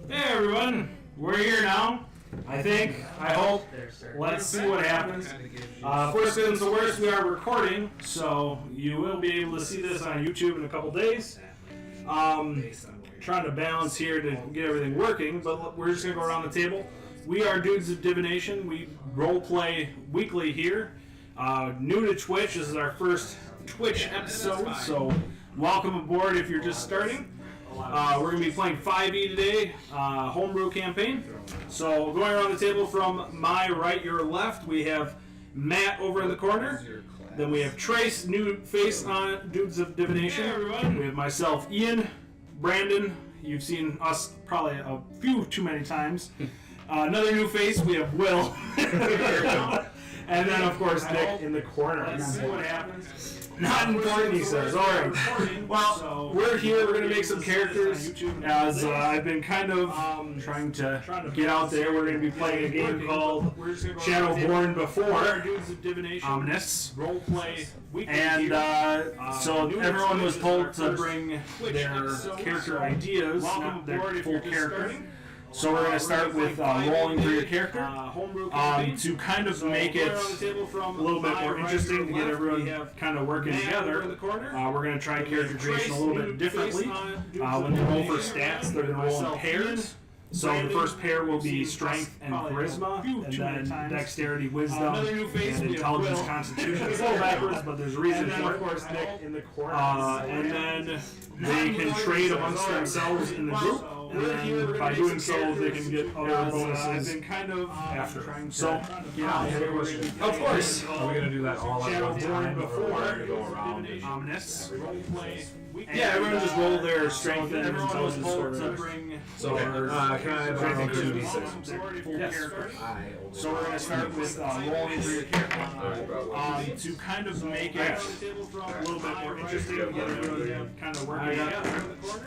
Hey everyone, we're here now. I think, I hope. Let's see what happens. First things the worst, we are recording, so you will be able to see this on YouTube in a couple days. Trying to balance here to get everything working, but we're just going to go around the table. We are Dudes of Divination. We role play weekly here. New to Twitch, this is our first Twitch episode, so welcome aboard if you're just starting. We're going to be playing 5e today, homebrew campaign. So going around the table from my right, your left, we have Matt over in the corner. Then we have Trace, new face on Dudes of Divination. Hey everyone. We have myself, Ian, Brandon. You've seen us probably a few too many times. Another new face, we have Will. And then, of course, Nick in the corner. Let's see what happens. Not important, he says. All right. Well, we're here. We're going to make some characters. As I've been kind of trying to get out there, we're going to be playing a game called Shadowborn Before. Ominous. Roleplay. And so everyone was told to bring their character ideas, not their full character. So we're going to start with rolling for your character to kind of make it a little bit more interesting to get everyone kind of working together. We're going to try character creation a little bit differently. When they roll for stats, they're going to roll in pairs. So the first pair will be strength and charisma, and then dexterity, wisdom, and intelligence, constitution. It's a little backwards, but there's a reason for it. And then they can trade amongst themselves in the group. And then by doing so, they can get other bonuses after. So, of course. Are we going to do that all at one time before we go around? Ominous. Yeah, everyone just roll their strength and intelligence to bring. So, can I have roll 2d6? Yes. So we're going to start with rolling for your character to kind of make it a little bit more interesting to get everyone kind of working together.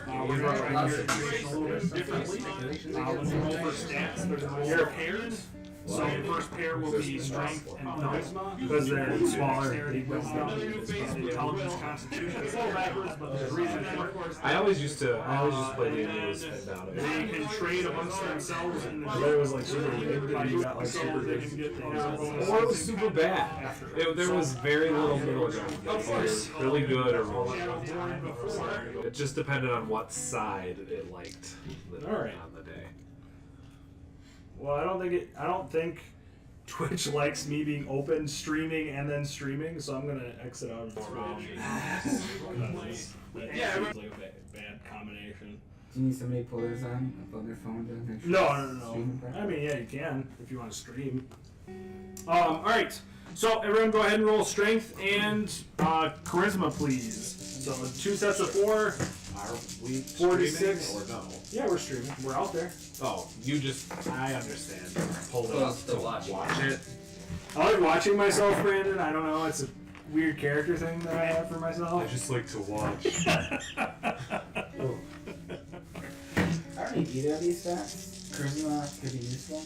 We're going to try character creation a little bit differently. When we roll for stats, there's a roll of pairs. So the first pair will be strength and charisma because they're smaller. Intelligence, constitution. It's a little backwards, but there's a reason for it. I always used to play the Indians head down. They can trade amongst themselves in the group. It was like super big. You got like super big. Or it was super bad. There was very little middle ground. Of course. Really good or really. It just depended on what side it liked on the day. Well, I don't think Twitch likes me being open, streaming, and then streaming, so I'm gonna exit out of Twitch. Yeah, it's like a bad combination. Do you need somebody to pull theirs on their phone to make sure? No. I mean, yeah, you can if you want to stream. All right. So everyone, go ahead and roll strength and charisma, please. So 2 sets of 4. Are we 46 or no? Yeah, we're streaming. We're out there. Oh, I understand. Pull it up to watch it. I like watching myself, Brandon. I don't know. It's a weird character thing that I have for myself. I just like to watch. I don't need either of these stats. Charisma could be useful.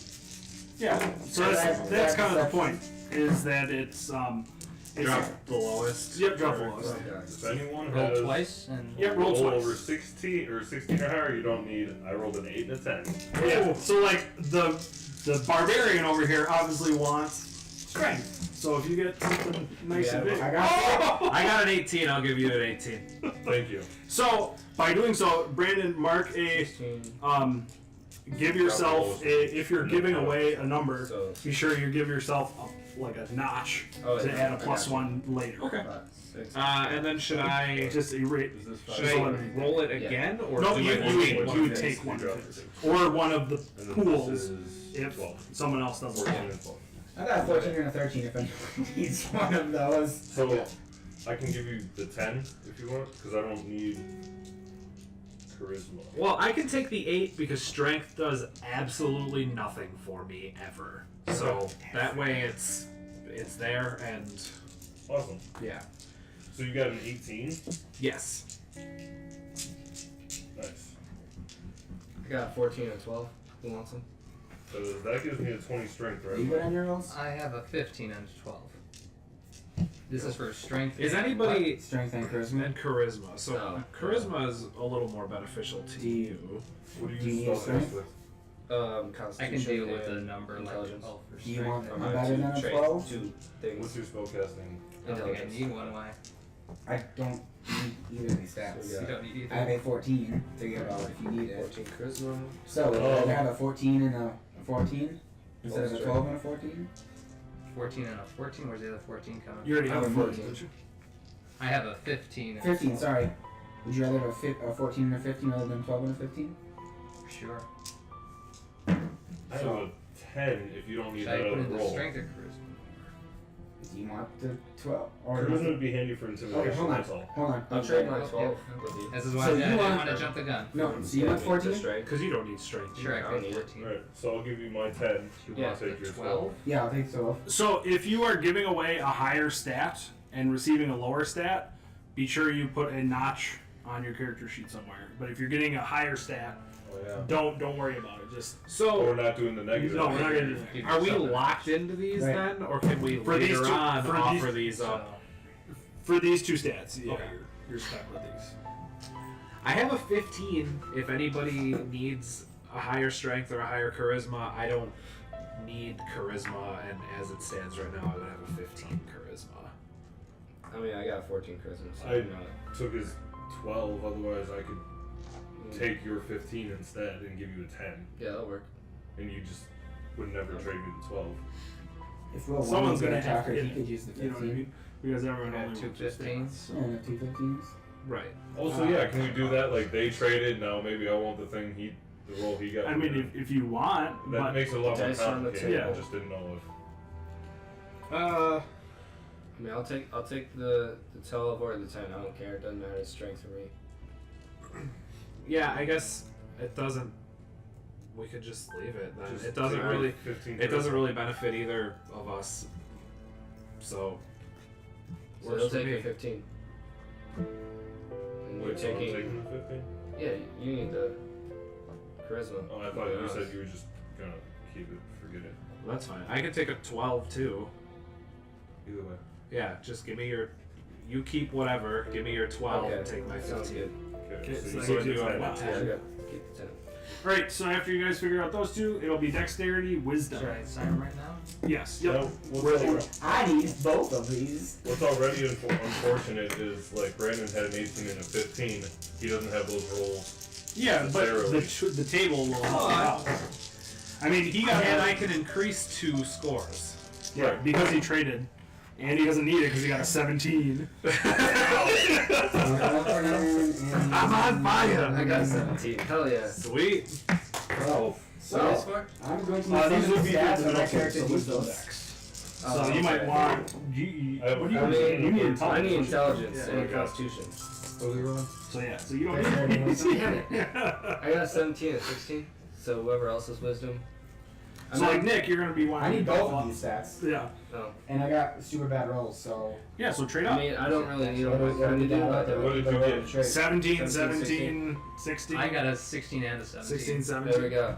Yeah. So that's kind of the point. Is that it's Drop the lowest. Yep, drop the lowest. If anyone Roll has twice and roll twice. over 16 or 16 or higher, you don't need. I rolled an 8 and a 10. Yeah. So like the barbarian over here obviously wants strength. So if you get something nice and big, I got an 18. I'll give you an 18. Thank you. So by doing so, Brandon, mark a give yourself if you're giving away a number, be sure you give yourself like a notch to add a +1 later. Okay. And then should I just erase? Should I roll it again, or no? do You would take one of it, or one of the pools if someone else doesn't. I got a 14 and a 13 if anyone needs one of those. So I can give you the 10 if you want, because I don't need charisma. Well, I can take the 8 because strength does absolutely nothing for me ever. So that way it's there and Awesome. Yeah. So you got an 18? Yes. Nice. I got a 14 and 12. Who wants them? So that gives me a 20 strength, right? You got on your rolls? I have a 15 and 12. This is for strength. Is and anybody Strength and charisma. and charisma? So Oh. charisma is a little more beneficial to you. What do Do you you need spell strength? cast with? what? I Constitution. can deal with the and number like intelligence. 12 for Do you strength. want I a have better two than a traits, 12? two things. What's your spell casting? I don't think I need one, do I? I don't need either of these stats. So, You don't need I have either. a 14 to give out if you need it. 14 charisma. So, would you rather have a 14 and a 14 instead of a Strength. 12 and a 14? 14 and a 14. Where's the other 14 coming? You already I have a have 14, 14. don't you? I have a 15. And 15, sorry. Would you rather have a 14 and a 15 rather than 12 and a 15? Sure. I have a 10 if you don't need Should I that put other in the roll. strength or charisma? Do you want the 12? Or Charisma would be handy for Okay, intimidation, hold on. that's all. Hold on. I'll trade my Yeah. 12 with you. This is why So I you didn't want- want to jump the gun. No, so you want The 14? strength. Because you don't need strength. Sure, I I don't could need it. 14. Right, so I'll give you my 10. You Yeah, want take the your 12? Yeah, I'll take 12. So if you are giving away a higher stat and receiving a lower stat, be sure you put a notch on your character sheet somewhere. But if you're getting a higher stat, Oh, yeah. don't worry about it. Just But we're So not doing the negative. no, we're not gonna do that. Give are we yourself a locked notch. into these Right. then, or can we For these later two- on for offer these So, up? For these two stats, yeah, Okay. you're stuck with these. I have a 15. If anybody needs a higher strength or a higher charisma, I don't need charisma, and as it stands right now, I would have a 15 charisma. I mean, I got 14 charisma, so I- I'm not. Took his 12, otherwise I could take your 15 instead and give you a 10. Yeah, that'll work. And you just would never trade me the 12. If Will Someone's wanted to gonna get a have talker, to he get could use the You know what I 15. mean? Because everyone Yeah, only two wants 15s. stats, Yeah, and the 2 15s. Right. Also, yeah, can we do that? Like, they traded, now maybe I want the thing the roll he got. I mean, if you want, that but makes it a lot more Dice on the complicated. table. I just didn't know if. I mean, I'll take the 12 or the 10. I don't care. It doesn't matter. It's strength for me. Yeah, I guess it doesn't. We could just leave it then. Just It doesn't take really. 15 It doesn't charisma. really benefit either of us. So. So works he'll for take me. your 15. And you're Wait, so I'm taking. taking the 15? Yeah, you need the charisma. Oh, I thought you said you were just gonna keep it, forget it. That's fine. I can take a 12 too. Either way. Yeah, just give me your. You keep whatever. Give me your 12 and take my Sounds 15. good. Okay, Okay, so so you that said gives you you a had lot. Yeah, I got keep the 10. Alright, so after you guys figure out those two, it'll be dexterity, wisdom. Should I sign right now? Yes. Now, Yep. I need both of these. what's already unfortunate is, like, Brandon had an 18 and a 15. He doesn't have those rolls. Yeah, but necessarily. the table will help you out. I mean, he got And I can increase 2 scores. yeah because he traded, and he doesn't need it because he got a 17. I'm on fire. I got 17. Hell yeah. Sweet. 12. What is So, for? I'm going to use These some would of the be for stats the of my next character so wisdom those. dex. So Oh, you might okay. want. I have What do you I mean, you need I intelligence. need intelligence Yeah, and okay. constitution. What are we rolling? So yeah, so you don't Dexterity need and wisdom? yeah. I got a 17 and 16. So whoever else's wisdom. I So mean, like Nick, you're gonna be wanting. I need to both buff of these stats. Yeah. no. And I got super bad rolls, so. Yeah. So trade I up. mean, I don't really need What them. do I we need to do got? about What that. did you get? Trade. 17, 17, 17, 16. I got a 16 and a 17. 16, There we 17. go.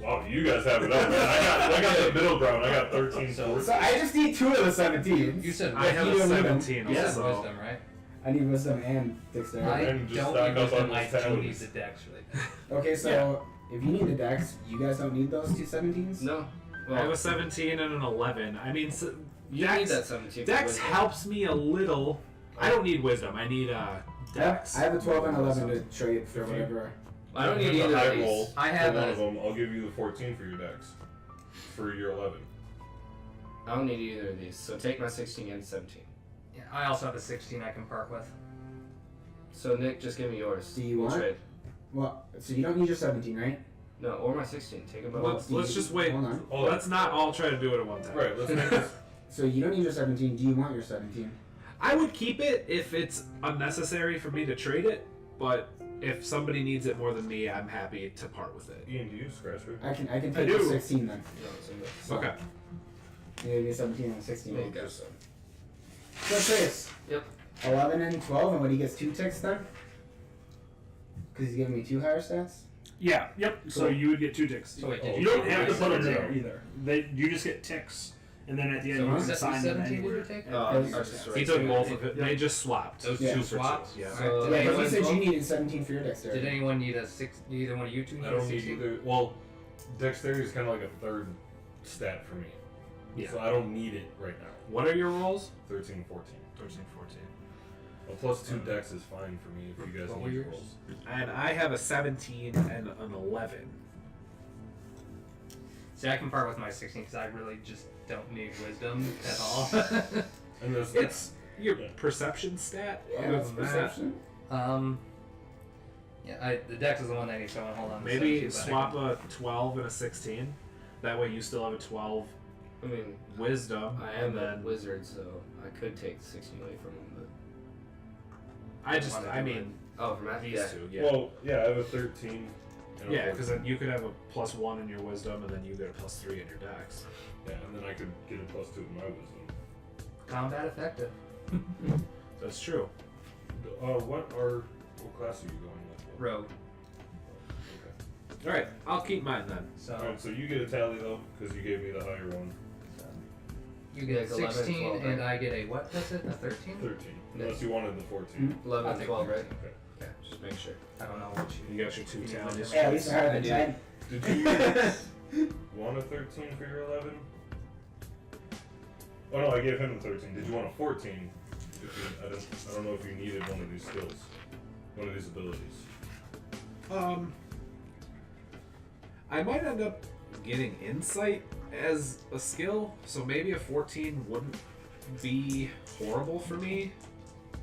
Wow, you guys have it up, man. I got the middle ground. I got 13, So- 14. So I just need 2 of the 17s. You said I have you a don't need 17 You said also. wisdom, right? I need wisdom and dexterity. I And just don't stack need up on wisdom. I those do need tens. the dex really. Okay, so if you need the dex, you guys don't need those 2 17s? No. I have Well, a 17 and an 11. I mean, you Dex, need that 17. for Dex wisdom. helps me a little. I don't need wisdom. I need Dex. I have a 12 and 11 to trade for If you- whatever. I don't need If either I of roll these. I for have one a- of them. I'll give you the 14 for your dex. For your 11. I don't need either of these. So take my 16 and 17. Yeah, I also have a 16 I can park with. So Nick, just give me yours. Do you We'll want? trade. Well, so you don't need your 17, right? No, or my 16. Take them both. Let's just wait. Hold on. Hold on. Let's not all try to do it at one time. Right, let's make this. So you don't need your 17. Do you want your 17? I would keep it if it's unnecessary for me to trade it, but if somebody needs it more than me, I'm happy to part with it. Ian, do you scratch it? I can take I the do. 16 then. No, it's in there. So, Okay. You need a 17 and a 16. There you go. So Chris. Yep. 11 and 12, and when he gets 2 ticks then? Because he's giving me 2 higher stats? Yeah. Yep. So Cool. you would get 2 ticks. So wait, did You don't have to Oh, put them okay. there either. You just get ticks and then at the end So you what can assign them 17 did you anywhere. take? He took both of it. They just swapped. Those two two for swapped? two. Yeah. So- Yeah, Did you said you anyone- needed 17 for your dexterity. Did anyone need a six? Did either one of you two need I a don't need 16? either. Well, dexterity is kind of like a third stat for me. Yeah. So I don't need it right now. What are your rolls? 13 and 14. 13, 14. A plus 2 dex is fine for me if you guys What were need yours? rolls. And I have a 17 and an 11. See, I can part with my 16 because I really just don't need wisdom at all. And there's It's your Yeah. perception stat. Yeah, Other that's than that, perception. Yeah, the dex is the one that needs someone hold on. to maybe 17, but I swap a 12 and a 16. That way you still have a 12 I mean, wisdom. I am and a then wizard, so I could take the 16 away from him, but I mean, oh, from that, these yeah. two. Yeah. Well, yeah, I have a 13. And a Yeah, because 14. then you could have a +1 in your wisdom, and then you get a +3 in your dex. Yeah, and then I could get a plus 2 in my wisdom. combat effective. That's true. What class are you going with? Rogue. Okay. All right, I'll keep mine then. So Alright, so you get a tally though, because you gave me the higher one. you get It's 11 and 16, 12, and right? I get a what was it? A 13? 13. Unless you wanted the 14. 11 I'll and take 12, right? Okay. Okay. Just make sure. I don't know what You got your 2 talents. Yeah, at least higher I than do. 10. Did you want a 13 for your 11? Oh no, I gave him the 13. Did you want a 14? I don't know if you needed one of these skills. One of these abilities. I might end up getting insight as a skill, so maybe a 14 wouldn't be horrible for me.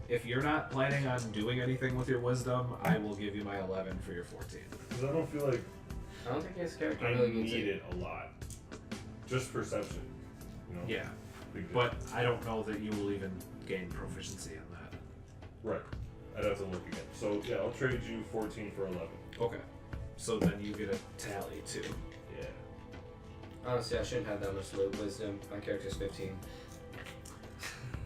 If you're not planning on doing anything with your wisdom, I will give you my 11 for your 14. Because I don't feel like I don't think his character I really needs need it. it a lot. Just perception. You know? Yeah, Big deal. but I don't know that you will even gain proficiency in that. Right. I'd have to look again. So yeah, I'll trade you 14 for 11. Okay. So then you get a tally too. Yeah. Honestly, I shouldn't have that much low wisdom. My character's 15.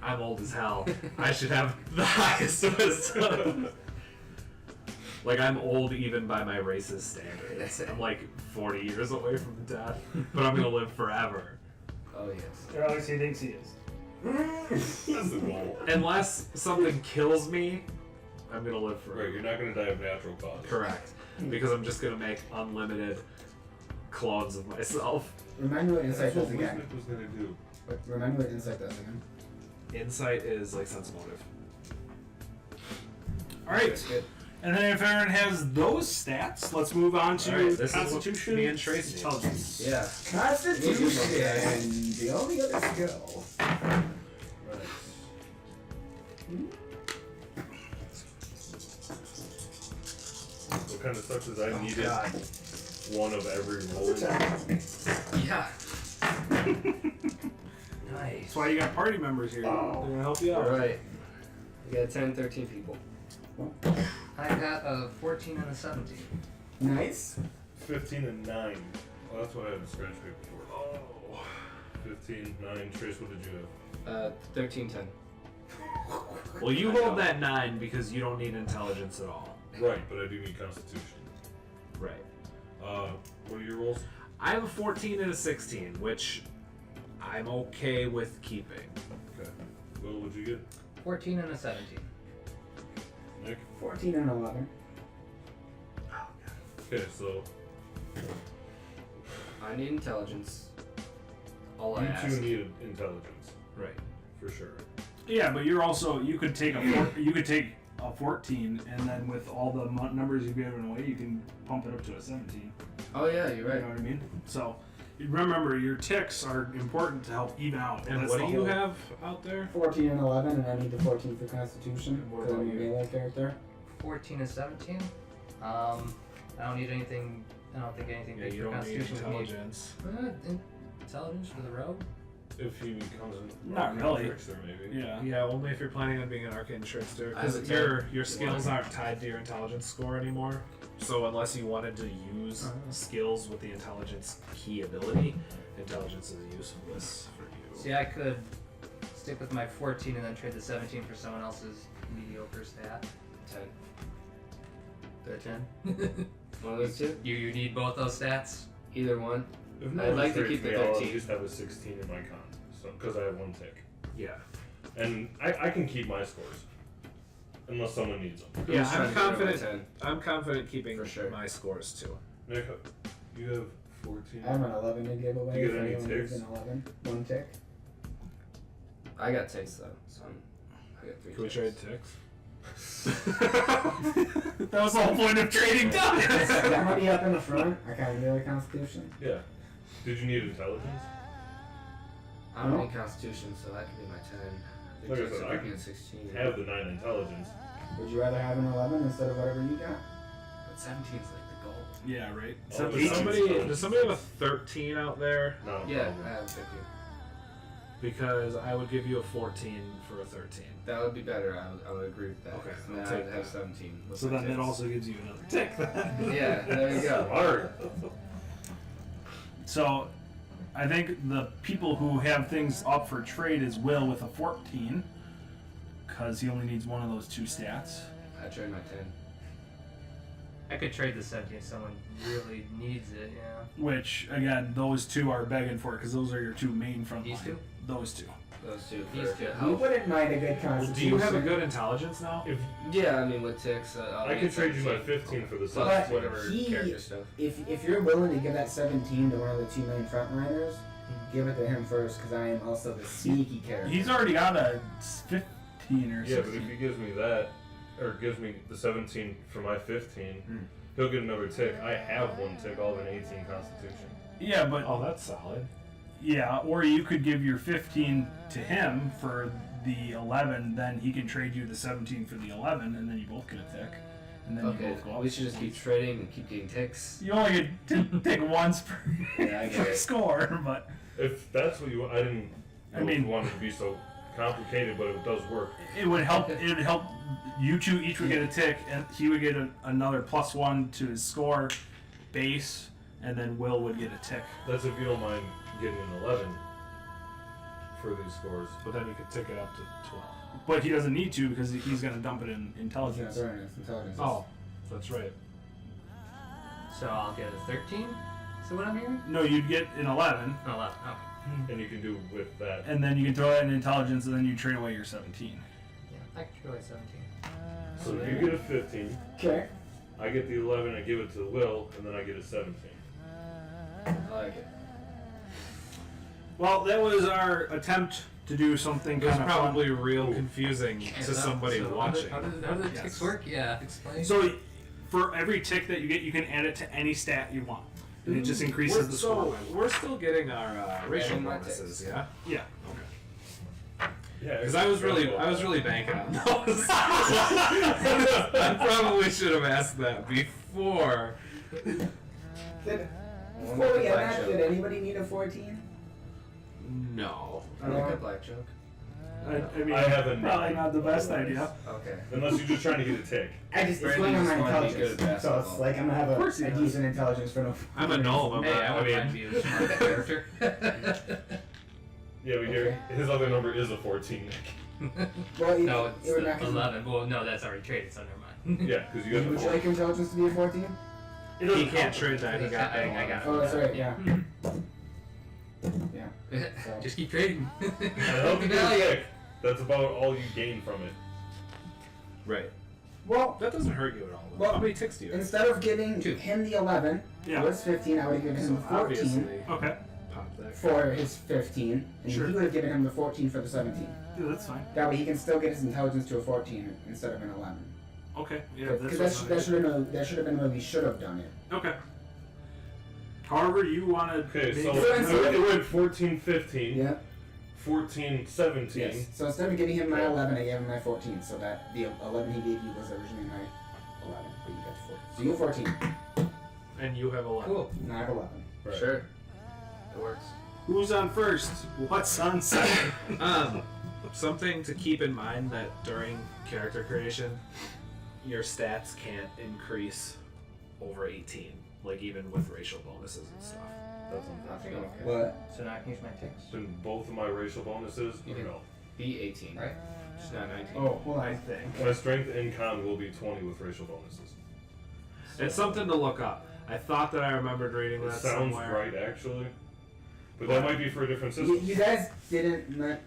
I'm old as hell. I should have the highest wisdom. Like, I'm old even by my race's standards. I'm like 40 years away from death, but I'm gonna live forever. Oh, yes. Or at least he thinks he is. That's the goal. Unless something kills me, I'm gonna live forever. Right, you're not gonna die of natural causes. Correct. Because I'm just gonna make unlimited clones of myself. Remind me what That's insight what does again. Wisdom was gonna do. Remember what insight does again. Insight is like sense motive. All right, That's good. and then if Aaron has those stats, let's move on to All right, this is what Constitution, me and Tracy need. Intelligence. Yeah. Constitution, the only other skill. Right. What kind of sucks is I needed God. one of every roll. Yeah. Nice. That's why you got party members here. They're gonna help you out. Alright. We got 10, 13 people. I got a 14 and a 17. Nice. 15 and 9. Well, that's what I had the scratch paper for. Oh. 15, 9. Trace, what did you have? 13, 10. Well, you hold that 9 because you don't need intelligence at all. Right, but I do need Constitution. Right. What are your rolls? I have a 14 and a 16, which I'm okay with keeping. Okay. Will, what'd you get? 14 and a 17. Nick? 14 and 11. Okay, so I need intelligence. All I you ask. two need intelligence, Right. for sure. Yeah, but you're also you could take a 14, and then with all the numbers you've given away, you can pump it up to a 17. Oh, yeah, you're You right. know what I mean? So remember, your ticks are important to help even out. And That's what the do you whole- have out there? 14 and 11, and I need the 14 for Constitution. What Because I'm a about you? melee character. 14 and 17. I don't need anything. I don't think anything Yeah, big you for don't need Constitution would need. intelligence. Intelligence for the rogue? If he becomes an Not really. trickster, maybe. Yeah. Yeah, only if you're planning on being an arcane trickster, I have because a your 10. skills aren't tied to your intelligence score anymore. So unless you wanted to use skills with the intelligence key ability, intelligence is useless for you. See, I could stick with my 14 and then trade the 17 for someone else's mediocre stat. 10. They're 10. One of those two? You need both those stats? Either one. If no I'd one like to trades keep the me, I'll 13. just have a 16 in my con. because I have one tick. Yeah. And I can keep my scores. Unless someone needs them. Yeah, just trying I'm to get over confident. 10. I'm confident keeping For sure. my scores too. Nick, you have 14. I have an 11 to give away. You get if any anyone needs ticks? an 11. One tick. I got ticks though, so I got 3 Can we ticks. trade ticks? That was the whole point of trading dice. That might be up in the front. I kind of really Constitution. Yeah. Did you need intelligence? I don't need Constitution, so that could be my 10. Like I ticks said, would I be can at 16. Have the 9 intelligence. Would you rather have an 11 instead of whatever you got? But 17's like the goal. Yeah, right. Oh, So but eight- Does somebody have a 13 out there? Not a Yeah, problem. I have 50. Because I would give you a 14 for a 13. That would be better. I would agree with that. Okay, So I'll now take I have that. 17. with So my then that ticks. also gives you another tick. Then. Yeah, there you go. Smart. So, I think the people who have things up for trade is Will with a 14, because he only needs one of those 2 stats. I trade my 10. I could trade the 17 if someone really needs it, yeah. Which again, those 2 are begging for it because those are your 2 main front These line. 2? Those 2. Those two These for two. good You health. wouldn't mind a good Well, Constitution. do you have a good intelligence now? If Yeah, I mean with ticks, I'll I get could trade you my 17. 15 for the Plus 17. whatever he- character stuff. If you're willing to give that 17 to one of the 2 main frontliners, give it to him first because I am also the sneaky character. He's already got a 15 or 16. Yeah, but if he gives me that, or gives me the 17 for my 15, he'll get another tick. I have 1 tick, all of an 18 Constitution. Yeah, but Oh, that's solid. yeah, or you could give your 15 to him for the 11, then he can trade you the 17 for the 11, and then you both get a tick, and then you Okay, both go up. we should just keep trading and keep getting ticks. You only get to take once per, Yeah, I get per it. score, but If that's what you want, I didn't know I mean- if you wanted to be so complicated, but it does work. it would help. It would help. You 2 each would get a tick, and he would get another +1 to his score base, and then Will would get a tick. That's if you don't mind getting an 11 for these scores. But then you could tick it up to 12. But he doesn't need to because he's going to dump it in He's not intelligence. throwing his intelligence. Oh, that's right. So I'll get a 13? So what I'm hearing? No, you'd get an 11, Oh, 11. Oh. And you can do with that. and then you can throw that in intelligence, and then you trade away your 17. Yeah, I could trade away 17. So if you get a 15, Okay. I get the 11, I give it to Will, and then I get a 17. I like it. Well, that was our attempt to do something It was kind of fun. probably real confusing to somebody watching. How do the Yes. ticks work? Yeah, explain. So, for every tick that you get, you can add it to any stat you want, and it just increases the score. We're still getting our racial Adding my bonuses, ticks. yeah. Yeah. Yeah, Because I was really banking on those. I probably should have asked that before. Before we get that, did anybody need a 14? No. I like a black joke. I mean, I have a probably 9. not the best idea. Okay. Unless you're just trying to get a tick. It's Brandon going on just my wanted to be good intelligence. at So it's basketball. like I'm gonna have Of course he a does. decent intelligence for no. I'm a gnome. I'm Hey, not, I I wouldn't mean, mind being a smart character. Yeah, we hear his other number is a 14. Well, No, it's it would the not. 11. Well, no, that's already traded, so never mind. Yeah, because you got Would the you like intelligence to be a 14? he can't trade that. He got that. I got it. Oh, that's right. Yeah. Yeah. Just keep trading. I hope you get a tick. That's about all you gain from it. Right. Well, That doesn't hurt you at all. Well, How many ticks do you have? instead of giving 2. him the 11 Yeah. for his 15, I would have given him the 14 Obviously, Okay. pop that. for his 15, and Sure. he would have given him the 14 for the 17. Yeah, that's fine. That way he can still get his intelligence to a 14 instead of an 11. Okay. Yeah, Because that's that should have been when we should have done it. Okay. However, you want to. Okay, so So it went 14, 15, Yeah. 14, 17. Yes. So instead of giving him my 11, I gave him my 14. So that the 11 he gave you was originally my 11, but you got 14. So you have 14. And you have 11. Cool. And I have 11. Right. Sure. It works. Who's on first? What's on second? Something to keep in mind that during character creation, your stats can't increase over 18, like even with racial bonuses and stuff. That's Okay. unfortunate. What? So now I can use my ticks. Then both of my racial bonuses, You or can- no? Be 18. Right. Just not 19. Oh, hold I on. think. My strength and con will be 20 with racial bonuses. It's something to look up. I thought that I remembered reading It that sounds somewhere. right, actually. But that might be for a different system. You guys didn't.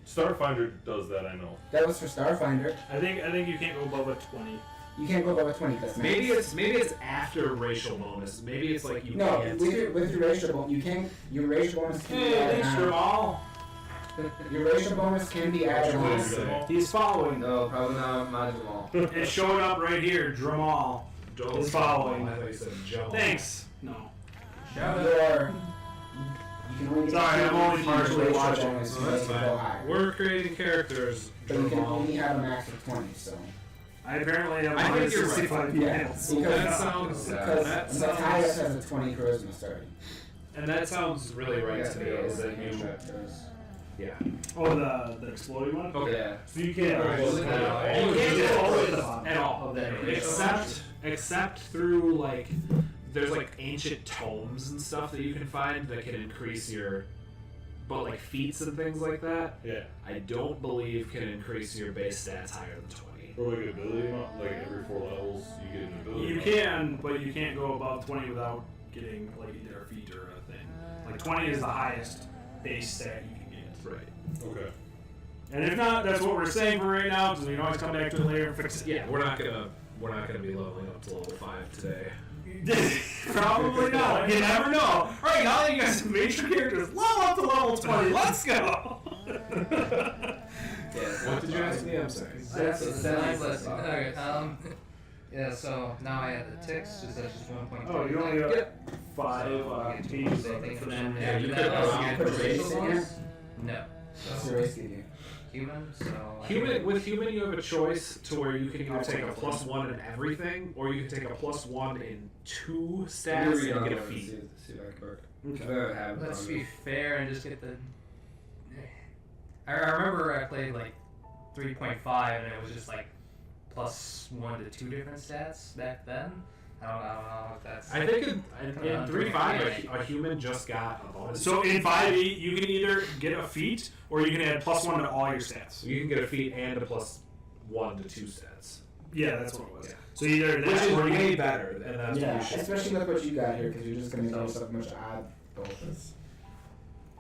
Starfinder does that, I know. That was for Starfinder. I think you can't go above a 20. You can't go above a 20. That's Maybe it's after racial bonus. Maybe it's like you no. can't. With your racial bonus, you can't. Your racial bonus can be Hey, added thanks, on. Jamal. Your racial bonus can be added on. He's following. No, probably not my Jamal. It's showing up right here. Jamal is following. I thought you said Joe. Thanks. No. Shout out. Your. You can only get Sorry, two I'm only each partially racial watching. bonus to Oh, that's make it go higher. We're creating characters. But you can Jamal. only have a max of 20. So. I apparently have I think you're right. 165 Yeah. emails. That sounds. Because That Matthias sounds. has a 20 charisma starting. And that sounds really right to me. Is that you? Yeah. Oh, the exploding one? Okay. Yeah. So you can't Alright, go so all then the I'll- way You down. can't get all the way to the bottom. At all. Of that Except through like there's like ancient tomes and stuff that you can find that can increase your, but like feats and things like that. Yeah. I don't believe can increase your base stats higher than 20. Or like ability amount, like every 4 levels you get an ability. You amount. can, but you can't go above 20 without getting like either a feat or a thing. Like 20 is the highest base stat you can get. Right. Okay. And if not, that's what we're saying for right now, because we can always come back to it later and fix it. Yeah, we're not gonna be leveling up to level 5 today. Probably not. You never know. All right, now that you guys have made your characters, level up to level 20. Let's go. What did you ask me? I'm sorry. That's nice lesson. Okay, yeah, so now I have the ticks, that's just 1.2. Oh, you only have 5 Get pages same of thing it. for them. Yeah, you After could that, also I'll put get race racial in here? bonus. No. What's So, the race give you? human, so. With human, you have a choice to where you can either take a +1 in everything, or you can take a +1 in 2 stats and get a feat. See if I can work. Okay. Let's be fair and just get the. I remember I played like 3.5 and it was just like +1 to 2 different stats back then. I don't know if that's. I think in 3.5, a human just got a bonus. So in 5e, you can either get a feat, or you can add +1 to all your stats. You can get a feat and a +1 to 2 stats. Yeah, that's what it was. Yeah. So either Which that is or you way can better, and that's Yeah, what you should. especially with what you got here, because you're just going to give yourself a bunch of odd bonuses.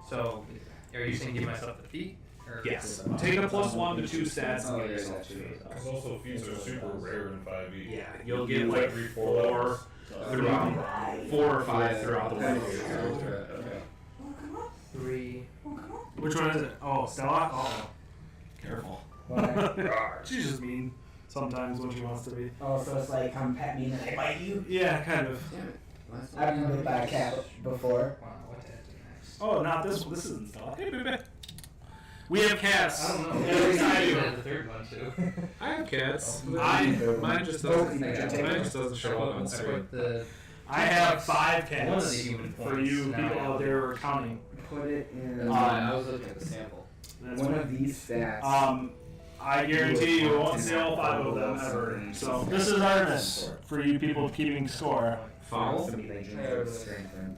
So, are you saying give myself the feat? Or Yes. Take a +1 to 2 stats Oh, and get yeah, yourself that's a true. feat. Because also feats are super rare in 5e. Yeah, you'll get Use like every 4 levels. 4 or 5 throughout the way. Okay. 3. Which one is it? Oh, Stella? Oh. Careful. Why? She's just mean sometimes when she wants to be. Oh, so it's like, come pet me and then I bite you? Yeah, kind of. Damn it. Last I've been bit by a cat before. Wow, what did I do next? Oh, not this one. This isn't Stella. Hey, baby. We have cats. I don't know. At least I I do. did the third one too. I have cats. I- Mine just doesn't show up on I screen. put the I have 5 one of the cats. human For points. you now people I out have- there who are counting. Put it in I was looking at the sample. That's one fine. of these stats. I guarantee you won't sell 5 of them ever. So this is Artemis for you people keeping score. Foul?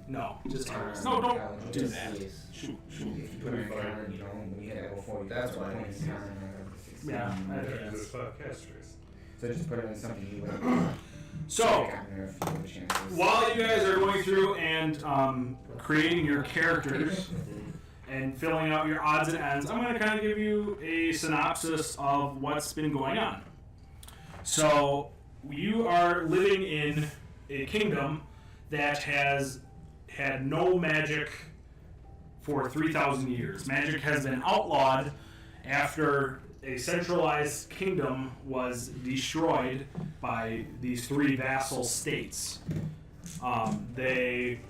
No, just Artemis. No, don't do that. Shoot. If you put it in counter, you don't, when you hit level 4, you That's put why I points think in counter, and then 16. Yeah, I Yeah, think there's 5 cast trees. So just put it in something you would. So, Counter if you have a chance. while you guys are going through and creating your characters and filling out your odds and ends, I'm going to kind of give you a synopsis of what's been going on. So, you are living in a kingdom that has had no magic for 3,000 years. Magic has been outlawed after a centralized kingdom was destroyed by these 3 vassal states. They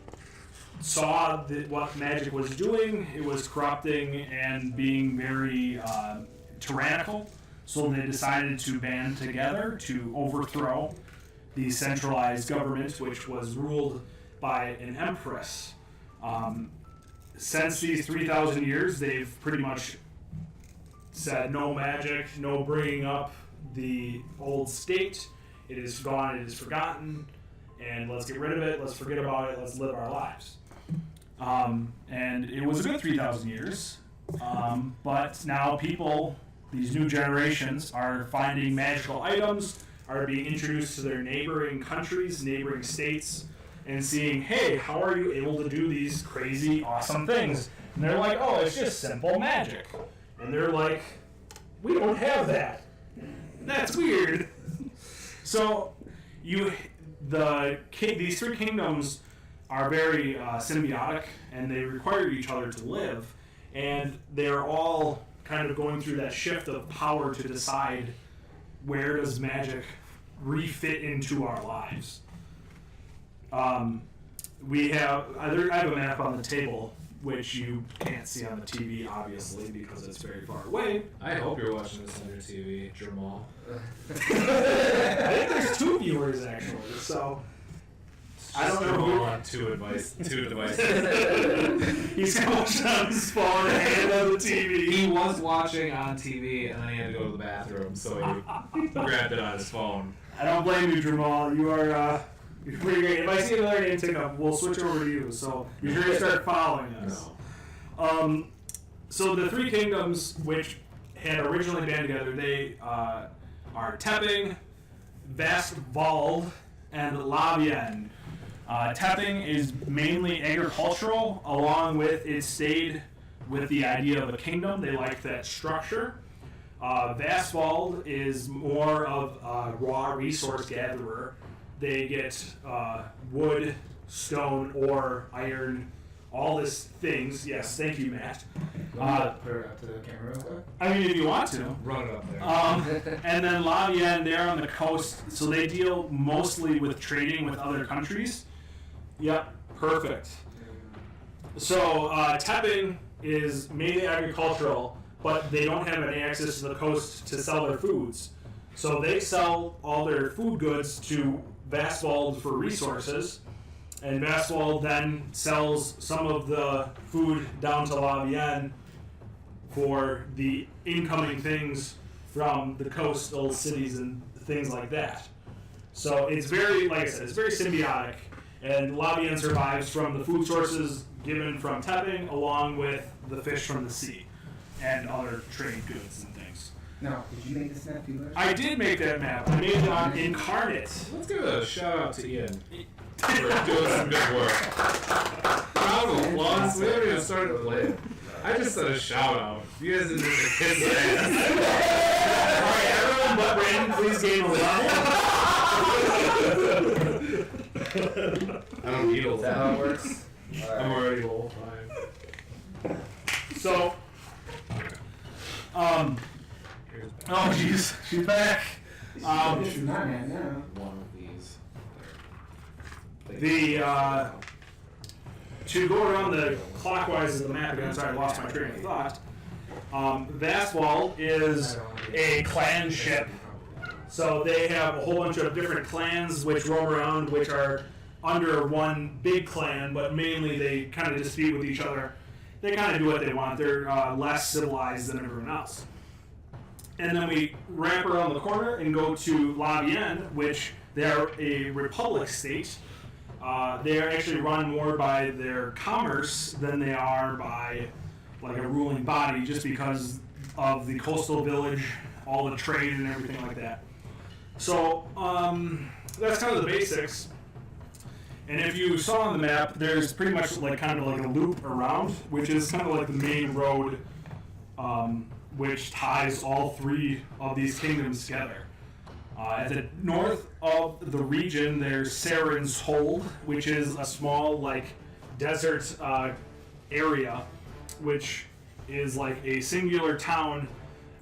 saw what magic was doing. It was corrupting and being very tyrannical. So they decided to band together to overthrow the centralized government, which was ruled by an empress. Since these 3,000 years, they've pretty much said no magic, no bringing up the old state. It is gone, it is forgotten, and let's get rid of it, let's forget about it, let's live our lives. And it was a good 3,000 years, but now people, these new generations, are finding magical items, are being introduced to their neighboring countries, neighboring states, and seeing, hey, how are you able to do these crazy, awesome things? And they're like, oh, it's just simple magic. And they're like, we don't have that. That's weird. So these three kingdoms are very symbiotic, and they require each other to live, and they're all kind of going through that shift of power to decide where does magic refit into our lives. I have a map on the table, which you can't see on the TV, obviously, because it's very far away. I hope you're watching this on your TV, Jamal. I think there's two viewers, actually, so I don't know Jamal who. on two devices. He's watching on his phone and on the TV. He was watching on TV, and then he had to go to the bathroom, so he grabbed it on his phone. I don't blame you, Jamal. You're pretty great. If I see another name tick up, we'll switch over to you. So you're going to start following us. No. So the three kingdoms, which had originally been together, they are Tepping, Vastwald, and Lavien. Tepping is mainly agricultural, along with it stayed with the idea of a kingdom. They liked that structure. Vastwald is more of a raw resource gatherer. They get wood, stone, ore, iron, all these things. Yes, thank you, Matt. Put her up to the camera real quick. I mean, if you want to. Run it up there. And then Lavien, they're on the coast, so they deal mostly with trading with other countries. Yep, perfect. So Tepping is mainly agricultural, but they don't have any access to the coast to sell their foods. So they sell all their food goods to Vastwald for resources, and Vastwald then sells some of the food down to Lavien for the incoming things from the coastal cities and things like that. So it's very, like I said, it's very symbiotic, and Lavien survives from the food sources given from Tepping, along with the fish from the sea and other trade goods and things. Now, did you make this map, you I did make that map. I made it on Incarnate. Let's give a shout out to Ian for doing some good work. Round of applause. We haven't even started playing. I just said a shout out. You guys didn't just kiss ass. Alright, everyone but Brandon, please gain a level. I don't need a Is that how it works? I'm already level 5. So, oh jeez, she's back. She's not mad now. One of these. To go around the clockwise of the map again, sorry, I lost my train of thought. Vastwald is a clanship. So they have a whole bunch of different clans which roam around, which are under one big clan, but mainly they kind of dispute with each other. They kind of do what they want. They're less civilized than everyone else. And then we wrap around the corner and go to Lavien, which they are a republic state. They are actually run more by their commerce than they are by like a ruling body, just because of the coastal village, all the trade and everything like that. So that's kind of the basics. And if you saw on the map, there's pretty much like kind of like a loop around, which is kind of like the main road, which ties all three of these kingdoms together. At the north of the region, there's Saren's Hold, which is a small like desert area, which is like a singular town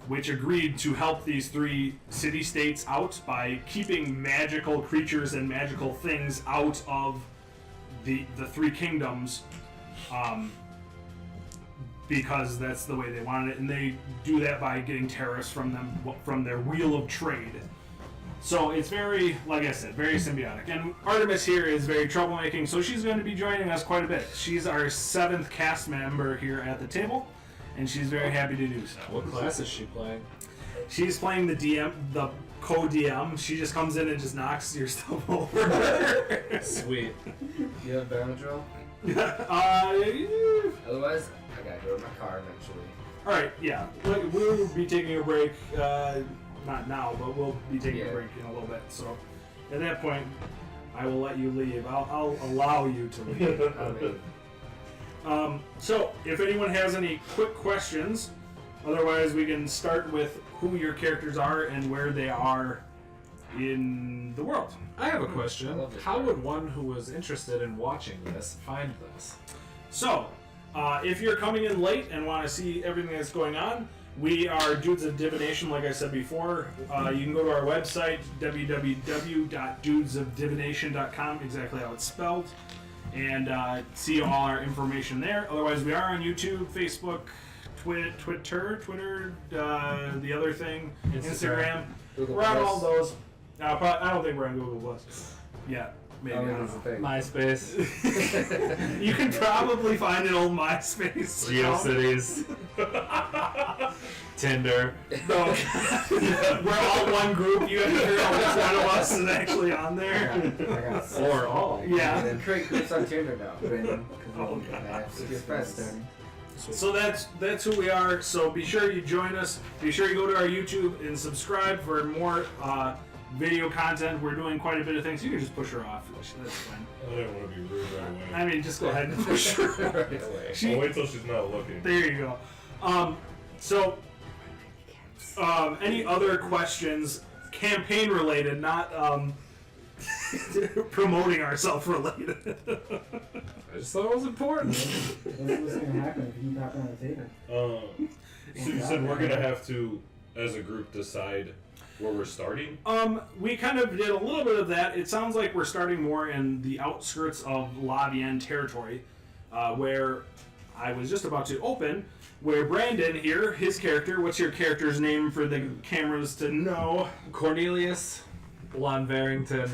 which agreed to help these three city-states out by keeping magical creatures and magical things out of the three kingdoms, because that's the way they wanted it, and they do that by getting terrorists from them, from their wheel of trade. So it's very, like I said, very symbiotic. And Artemis here is very troublemaking, so she's going to be joining us quite a bit. She's our 7th cast member here at the table, and she's very happy to do so. What class is she playing? She's playing the DM, the co-DM. She just comes in and just knocks your stuff over. Sweet. You have Benadryl? Otherwise, I gotta go to my car eventually. Alright, yeah. We'll be taking a break, not now, but we'll be taking a break in a little bit. So, at that point, I will let you leave. I'll allow you to leave. I mean, So, if anyone has any quick questions, otherwise we can start with who your characters are and where they are in the world. I have a question. I love this How part. would one who was interested in watching this find this? So, if you're coming in late and want to see everything that's going on, we are Dudes of Divination, like I said before. You can go to our website, www.dudesofdivination.com, exactly how it's spelled, and see all our information there. Otherwise, we are on YouTube, Facebook, Twitter, the other thing, Instagram. Google We're on Plus. all those. I don't think we're on Google Plus yet. Maybe. I I mean, don't that's know. the thing. MySpace, You can probably find an old MySpace account. GeoCities, Tinder. No. We're all one group. You have to figure out which one of us is actually on I there. got Or all. Yeah. Then create groups on Tinder now. Oh, With your friends. So that's who we are. So be sure you join us. Be sure you go to our YouTube and subscribe for more video content. We're doing quite a bit of things. You can just push her off. That's fine. I didn't want to be rude right away. I mean, just go ahead and push her off. Right away. I'll wait till she's not looking. There you go. So, any other questions, campaign related, not promoting ourselves related? I just thought it was important. What's going to happen if you keep hopping on the table? So you said we're gonna have to, as a group, decide where we're starting. We kind of did a little bit of that. It sounds like we're starting more in the outskirts of La Vienne territory, where I was just about to open, where Brandon here, his character, what's your character's name for the cameras to know? Cornelius, Lonvarrington,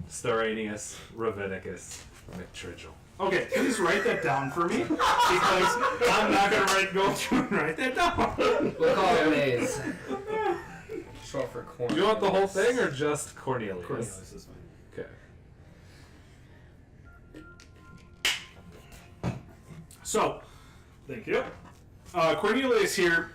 Storanius, Ravinicus, McTridgel. Okay, please write that down for me, because I'm not going to go through and write that down. We'll call it Maze. Short for corn. You want the whole thing or just Cornelius? Cornelius is fine. Okay. So, thank you. Cornelius here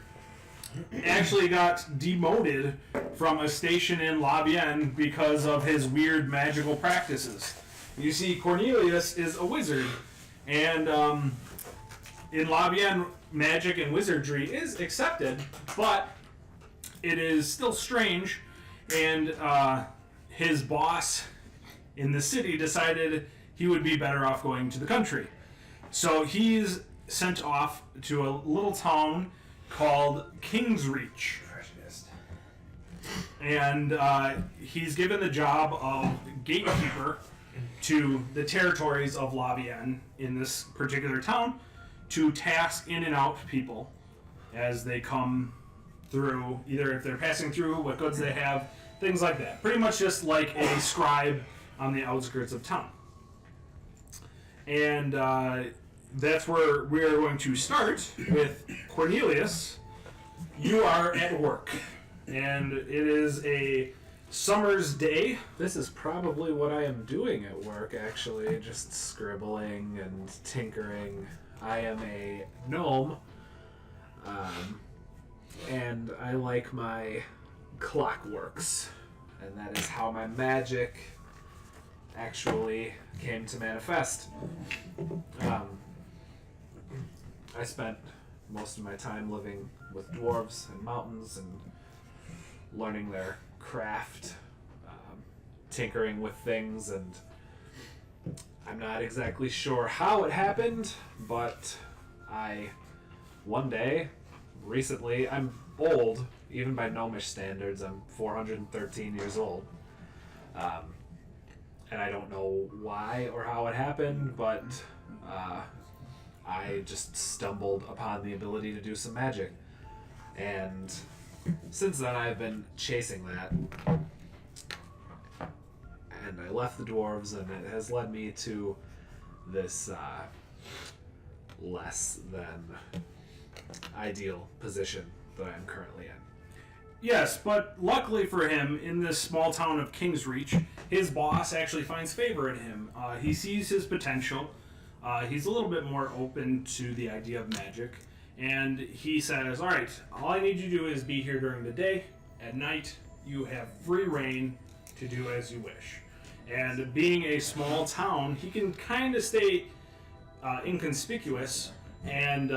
actually got demoted from a station in La Vienne because of his weird magical practices. You see, Cornelius is a wizard, and in La Vienne, magic and wizardry is accepted, but it is still strange, and his boss in the city decided he would be better off going to the country. So he's sent off to a little town called Kingsreach. And he's given the job of gatekeeper to the territories of La Vienne in this particular town to task in and out people as they come through, either if they're passing through, what goods they have, things like that. Pretty much just like a scribe on the outskirts of town. And that's where we are going to start with Cornelius. You are at work, and it is a summer's day. This is probably what I am doing at work, actually, just scribbling and tinkering. I am a gnome, and I like my clockworks, and that is how my magic actually came to manifest. I spent most of my time living with dwarves and mountains and learning their craft, tinkering with things, and I'm not exactly sure how it happened, but one day, recently, I'm old, even by gnomish standards, I'm 413 years old, and I don't know why or how it happened, but I just stumbled upon the ability to do some magic, and since then I've been chasing that, and I left the dwarves, and it has led me to this less than ideal position that I'm currently in. Yes, but luckily for him, in this small town of Kingsreach, his boss actually finds favor in him. He sees his potential. He's a little bit more open to the idea of magic. And he says, all right, all I need you to do is be here during the day. At night, you have free reign to do as you wish. And being a small town, he can kind of stay inconspicuous and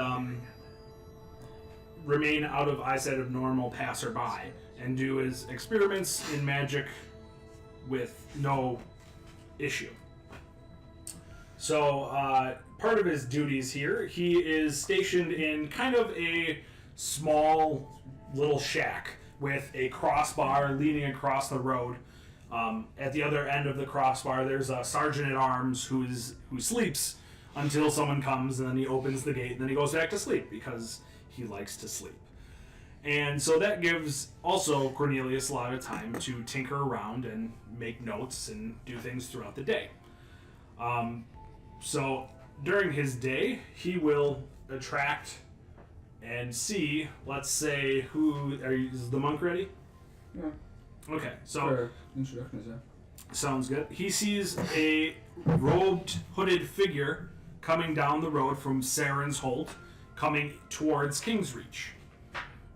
remain out of eyesight of normal passerby and do his experiments in magic with no issue. So, part of his duties here, he is stationed in kind of a small little shack with a crossbar leaning across the road. At the other end of the crossbar, there's a sergeant at arms who sleeps until someone comes, and then he opens the gate, and then he goes back to sleep because he likes to sleep. And so that gives also Cornelius a lot of time to tinker around and make notes and do things throughout the day. So during his day, he will attract and see, let's say, is the monk ready? Yeah. Okay, so For introductions, yeah. sounds good. He sees a robed, hooded figure coming down the road from Saren's Holt, coming towards Kingsreach.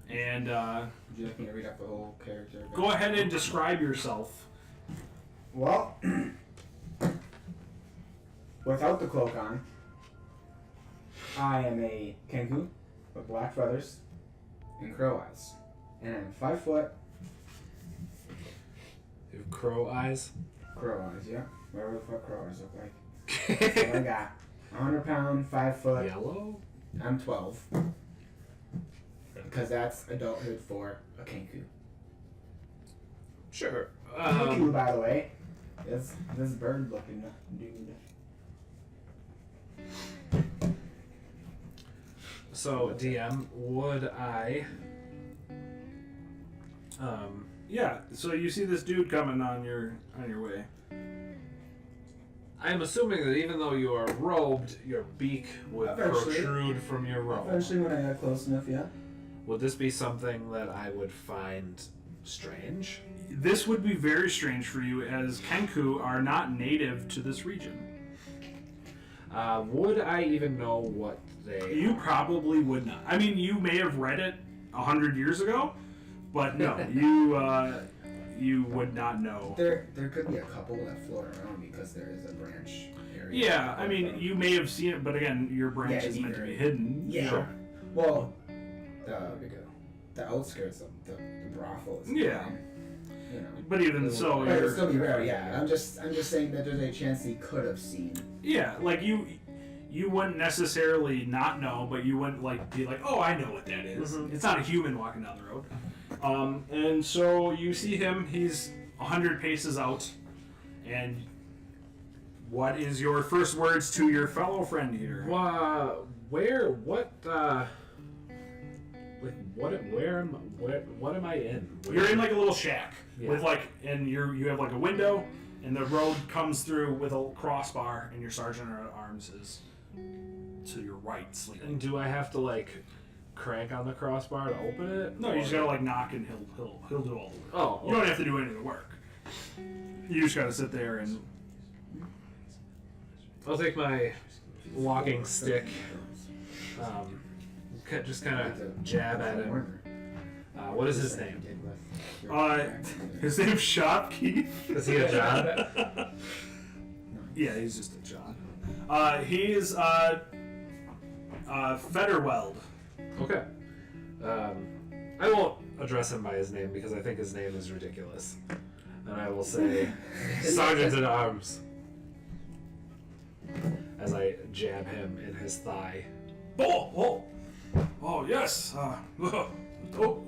And Would you like me to read out the whole character? go ahead and describe yourself. Well, without the cloak on, I am a Kenku with black feathers and crow eyes. And I'm 5 foot. You have crow eyes. Crow eyes, yeah. Whatever the fuck crow eyes look like. That's what I got. 100 pound, 5 foot. Yellow? I'm 12. Because that's adulthood for a Kenku. Sure. Kenku, by the way, is this bird looking dude. So, DM, would I... Yeah, so you see this dude coming on your way. I'm assuming that even though you are robed, your beak would Eventually. protrude from your robe. Eventually, when I got close enough, yeah. Would this be something that I would find strange? This would be very strange for you, as Kenku are not native to this region. Would I even know what they You are? probably would not. I mean, you may have read it 100 years ago, but no, you would not know. There could be a couple that float around because there is a branch area. Yeah, I mean, you may have seen it, but again, your branch Yeah, is meant to be either. hidden. Yeah. Sure. Well, the outskirts of the brothel is Yeah. fine, you know. But even so, But it would you're, still be rare, yeah. I'm just saying that there's a chance he could have seen. yeah, like you wouldn't necessarily not know, but you wouldn't be like, oh, I know what that is. Mhm. It's not a human walking down the road. And so you see him. He's 100 paces out, and what is your first words to your fellow friend here? What am I in? You're in like a little shack Yeah. with and you have like a window, and the road comes through with a crossbar, and your sergeant at arms is to your right, sleeping. And do I have to crank on the crossbar to open it? No, you just gotta knock, and he'll do all the work. Oh, You don't have to do any of the work. You just gotta sit there and. I'll take my walking stick, just kind of jab at him. What is his name? His name's Shopkeep. Is he a John? Yeah, he's just a John. He's Fetterweld. Okay. I won't address him by his name because I think his name is ridiculous. And I will say, Sergeant at Arms, as I jab him in his thigh. Oh, yes.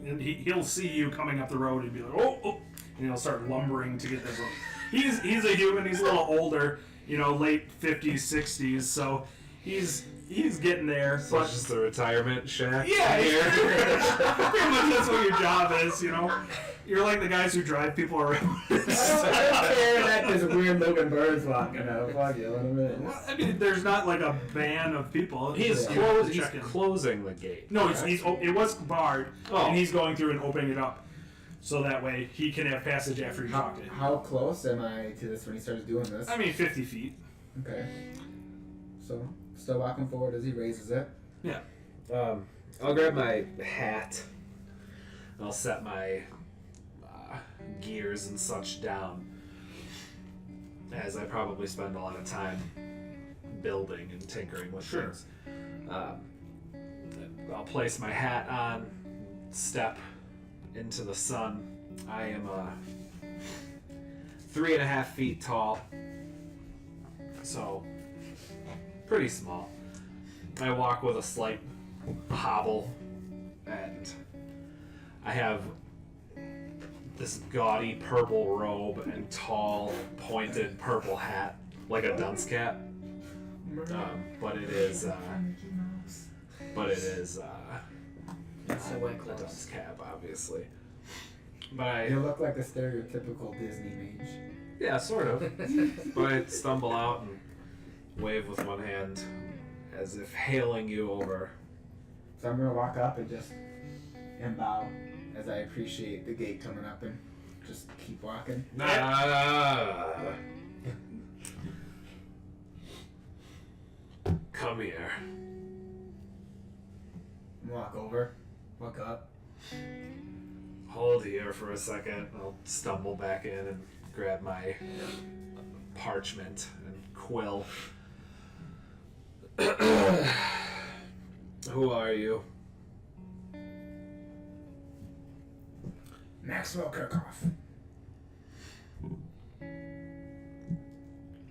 And he'll see you coming up the road and be like, oh, and he'll start lumbering to get this one. He's a human. He's a little older, late 50s, 60s, so he's getting there. So it's just a retirement shack Yeah, here. pretty much that's what your job is, You're like the guys who drive people around. I don't care that there's weird looking birds walking out. Fuck you, in a minute. Well, I mean, there's not like a ban of people. He's, You have to he's check in. closing the gate. No, it was barred, Oh. and he's going through and opening it up, so that way he can have passage after you How, talk to him. how close am I to this when he starts doing this? I mean, 50 feet. Okay. So, still walking forward as he raises it. Yeah. I'll grab my hat. I'll set my gears and such down. as I probably spend a lot of time building and tinkering with things. I'll place my hat on, step into the sun. I am 3.5 feet tall, so pretty small. I walk with a slight hobble, and I have this gaudy purple robe and tall, pointed purple hat, like a dunce cap. But it is It's a white a clothes. dunce cap, obviously. But You look like a stereotypical Disney mage. yeah, sort of. But I stumble out and wave with one hand, as if hailing you over. So I'm gonna walk up and just bow as I appreciate the gate coming up and just keep walking. Come here. Walk over, walk up. Hold here for a second. I'll stumble back in and grab my parchment and quill. Who are you? Maxwell Kirchhoff.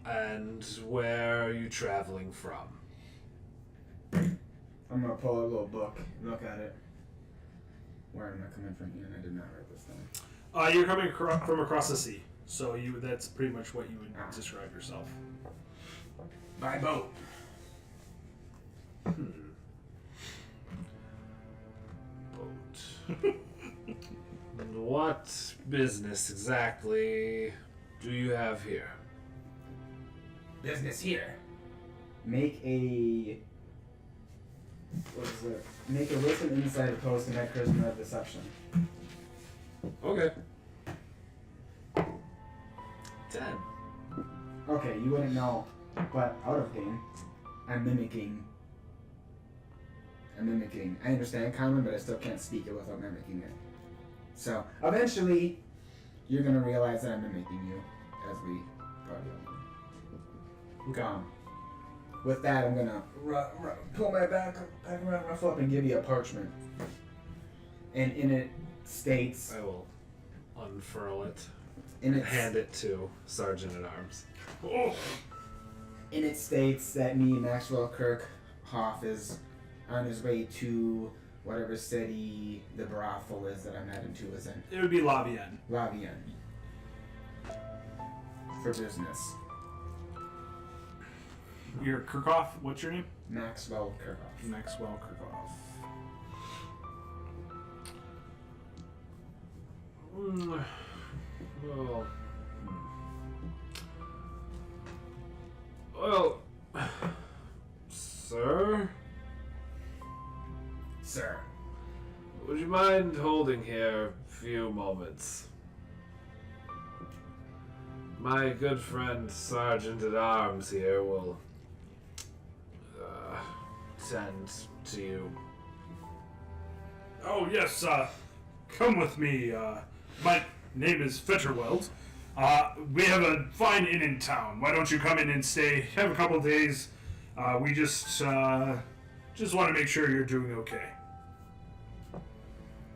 And where are you traveling from? I'm gonna pull a little book, look at it. Where am I coming from here? And I did not write this down. You're coming from across the sea, so that's pretty much what you would describe yourself. By boat. Boat. What business exactly do you have here? Business here. Make a. What is it? Make a wisdom insight opposed to my charisma of deception. Okay. 10. Okay, you wouldn't know, but out of game, I'm mimicking. I understand common, but I still can't speak it without mimicking it. So eventually, you're gonna realize that I'm mimicking you as we party on. Okay. With that, I'm gonna pull my back around, ruffle up, and give you a parchment. And in it states. I will unfurl it In and it, hand it to Sergeant at Arms. in it states that me, Maxwell Kirchhoff, is on his way to whatever city the brothel is that I'm heading to is in. It would be Lavienne. Lavienne. For business. You're Kirchhoff. What's your name? Maxwell Kirchhoff. Maxwell Kirchhoff. Well, sir, Sir. would you mind holding here a few moments? My good friend Sergeant at Arms here will tend to you. Oh yes, come with me. My name is Fetterweld. We have a fine inn in town. Why don't you come in and stay? Have a couple days. We just want to make sure you're doing okay.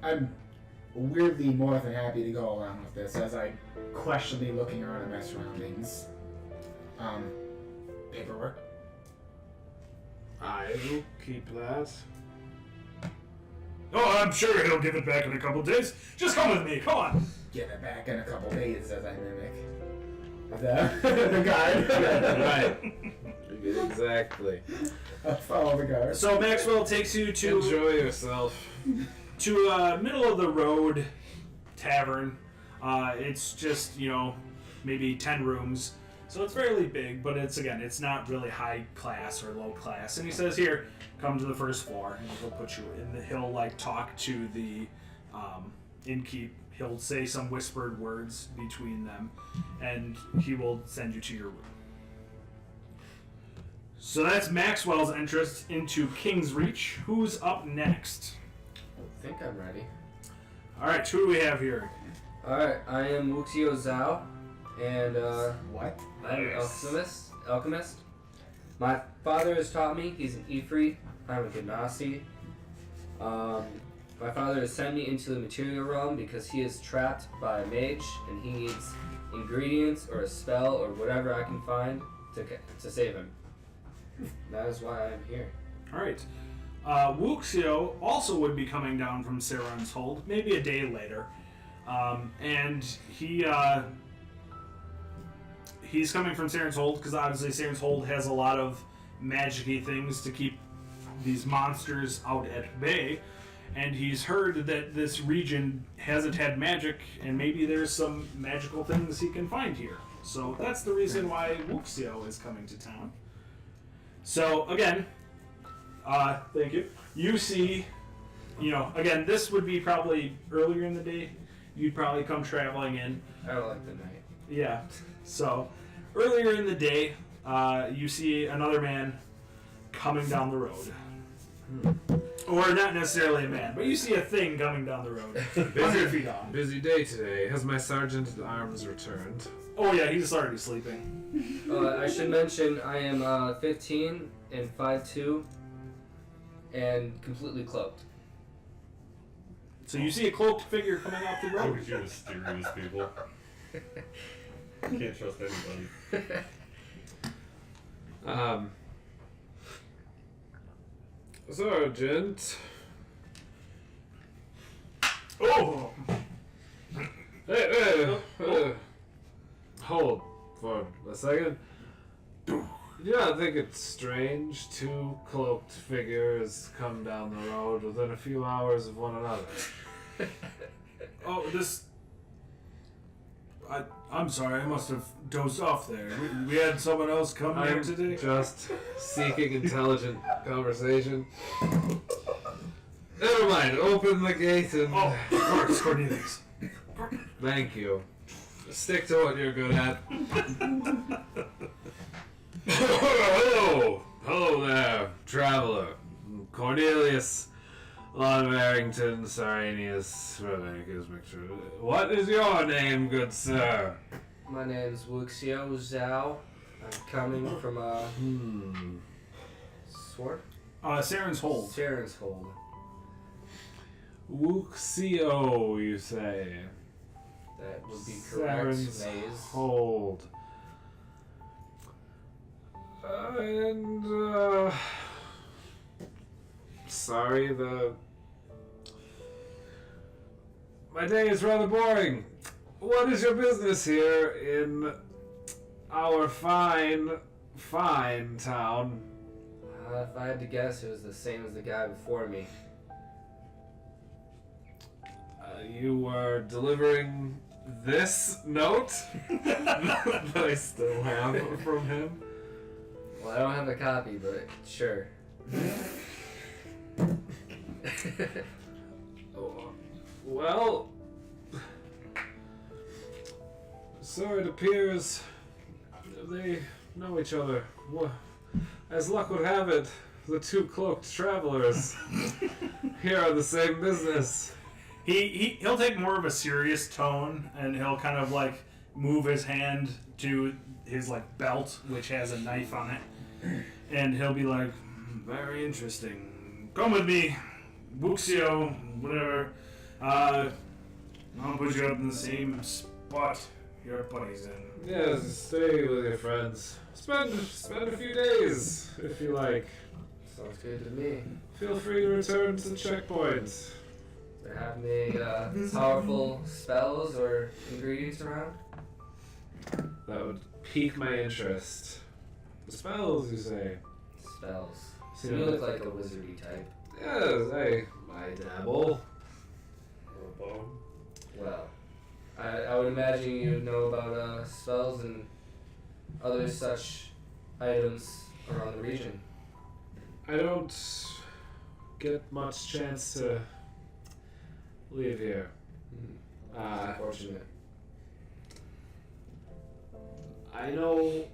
I'm weirdly more than happy to go along with this as I questionably looking around at my surroundings. Paperwork. I will keep that. Oh, I'm sure he'll give it back in a couple days. Just come with me. Come on. Get it back in a couple days as I mimic the guard. Right. Exactly. I follow the guard. So Maxwell takes you to Enjoy yourself. a middle of the road tavern. It's just, maybe 10 rooms. So it's fairly big, but it's not really high class or low class. And he says, here, come to the first floor. And he'll put you in. He'll talk to the innkeep. He'll say some whispered words between them. And he will send you to your room. So that's Maxwell's entrance into King's Reach. Who's up next? I think I'm ready. All right, who do we have here? Alright, I am Wuxio Zhao, And What? I'm an alchemist. My father has taught me. He's an Ifrit. I'm a Genasi. My father has sent me into the material realm because he is trapped by a mage and he needs ingredients or a spell or whatever I can find to save him. That is why I'm here. All right. Wuxio also would be coming down from Saren's Hold, maybe a day later, and he's coming from Saren's Hold because obviously Saren's Hold has a lot of magic-y things to keep these monsters out at bay, and he's heard that this region hasn't had magic, and maybe there's some magical things he can find here. So that's the reason why Wuxio is coming to town. So again, thank you. You see, again, this would be probably earlier in the day. You'd probably come traveling in. I don't like the night. Yeah. So earlier in the day, you see another man coming down the road. Or not necessarily a man, but you see a thing coming down the road. 100 feet on. Busy day today. Has my sergeant at arms returned? Oh yeah, he's already sleeping. I should mention I am 15 and 5'2", and completely cloaked. So you see a cloaked figure coming off the Look road. at you mysterious people. Can't trust anybody. Sergeant. Oh! Hey, hold for a second. Do you not think it's strange two cloaked figures come down the road within a few hours of one another? Oh, I'm sorry, I must have dozed off there. We had someone else come here I'm today. just seeking intelligent conversation. Never mind, open the gate and... Oh, of course, Cornelius. Thank you. Stick to what you're good at. Hello there, traveler. Cornelius Lord Barrington Saranius. What is your name, good sir? My name is Wuxio Zhao. I'm coming from Sword? Saren's Hold. Sharon's Hold. Wuxio, you say? That would be correct. Saren's Maze. Hold. Sorry, my day is rather boring. What is your business here in our fine town? If I had to guess, it was the same as the guy before me. You were delivering this note that I still have from him. Well, I don't have a copy, but sure. Well, sir, it appears they know each other. As luck would have it, the two cloaked travelers here are the same business. He'll take more of a serious tone, and he'll kind of like move his hand to his like belt, which has a knife on it, and he'll be like, "Very interesting. Come with me, Wuxio, whatever. I'll put you up in the same spot your buddy's in." Yes, stay with your friends. Spend a few days if you like. Sounds good to me. Feel free to return to the checkpoint. Do they have any powerful spells or ingredients around? That would pique my interest. The spells, you say? Spells. So you look like a wizardy type. Yes, I dabble. Well, I would imagine you know about spells and other such items around the region. I don't get much chance to leave here. Unfortunate. I know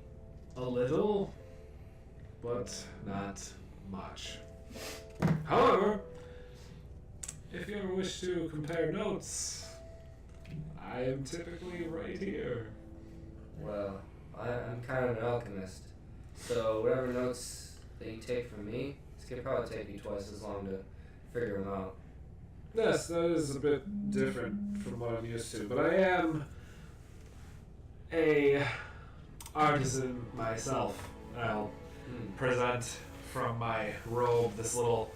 a little, but not much. However, if you ever wish to compare notes, I am typically right here. Well, I'm kind of an alchemist, so whatever notes that you take from me, it's gonna probably take you twice as long to figure them out. Yes, that is a bit different from what I'm used to, but I am a artisan myself. I'll present from my robe this little,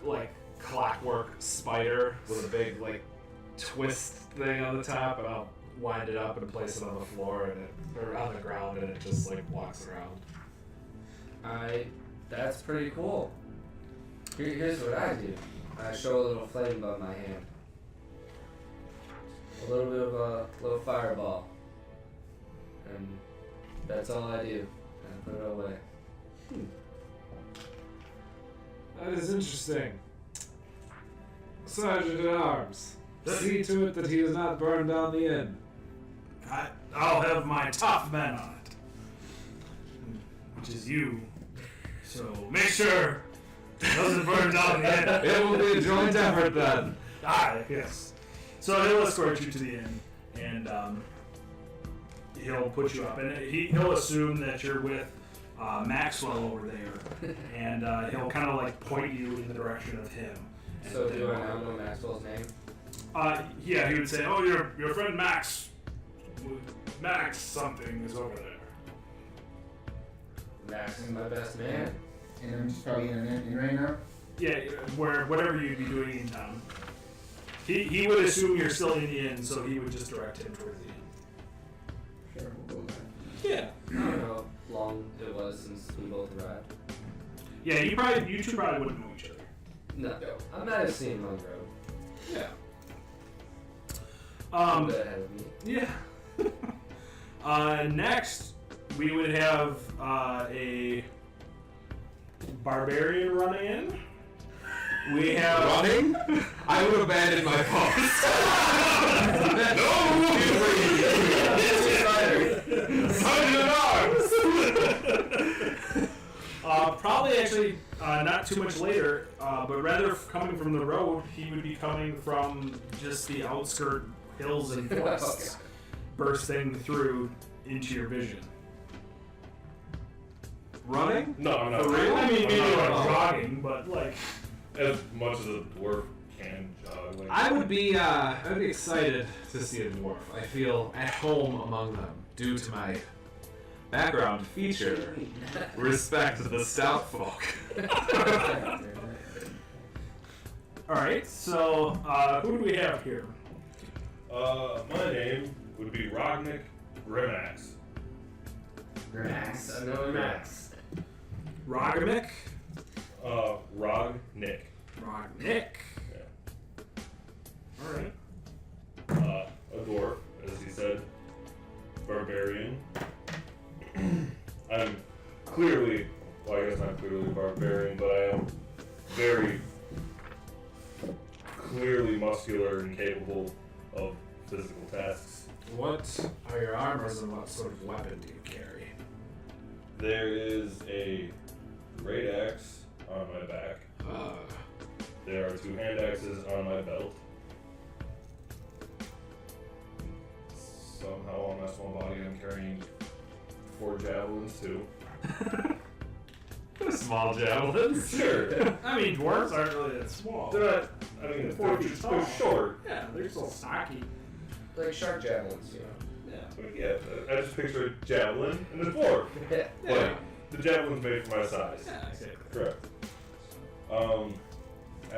like, clockwork spider with a big, like, twist thing on the top, and I'll wind it up and place it on the floor or on the ground, and it just, like, walks around. That's pretty cool. Here's what I do. I show a little flame above my hand. A little bit of a little fireball. And that's all I do. And I put it away. That is interesting. Sergeant at Arms, see to it that he does not burn down the inn. I'll have my tough men on it, which is you. So make sure it doesn't burn down the inn. It will be a joint effort then. Yes. So he'll escort you to the inn, and he'll put you up, and he'll assume that you're with Maxwell over there, and he'll kind of like point you in the direction of him. And So do I now know Maxwell's name? Yeah, he would say, "Oh, your friend Max something is over there." Max is my best man. And I'm just probably in an inn right now. Yeah, whatever you'd be doing in town. He would assume you're still in the inn, so he would just direct him towards the inn. Sure, we'll go there. Yeah. I don't know how long it was since we both arrived. Yeah, you two probably wouldn't know each other. No, I might have seen him on the road. Yeah. A bit ahead of me. Yeah. Next, we would have a barbarian running in. We have Running? I would abandon my post. Sergeant at Arms! probably actually not too much later, but rather coming from the road, he would be coming from just the outskirt hills and forests, bursting through into your vision. Running? No, I'm not. I mean, maybe I'm like not- jogging, but like. As much as a dwarf can jog. Like, I would be excited to see a dwarf. I feel at home among them due to my background feature. Respect the stout folk. Alright, so who do we have here? my name would be Rognick Grimax. Max. I know Max. Rogamick? Rognick. Rognick. Yeah. Alright. A dwarf, as he said. Barbarian. I'm clearly, well, I guess not clearly barbarian, but I am very clearly muscular and capable of physical tasks. What are your armors and what sort of weapon do you carry? There is a great axe on my back. There are 2 hand axes on my belt. Somehow on my small body I'm carrying 4 javelins too. Small javelins. Sure. I mean, dwarves aren't really that small. They're not, I mean, 4 they're, feet tall. they're short. Yeah, they're still stocky. Like shark javelins, you know. Yeah. But yeah, I just picture a javelin and a dwarf. Yeah. Like, the javelin's made for my size. Yeah, exactly. Correct. I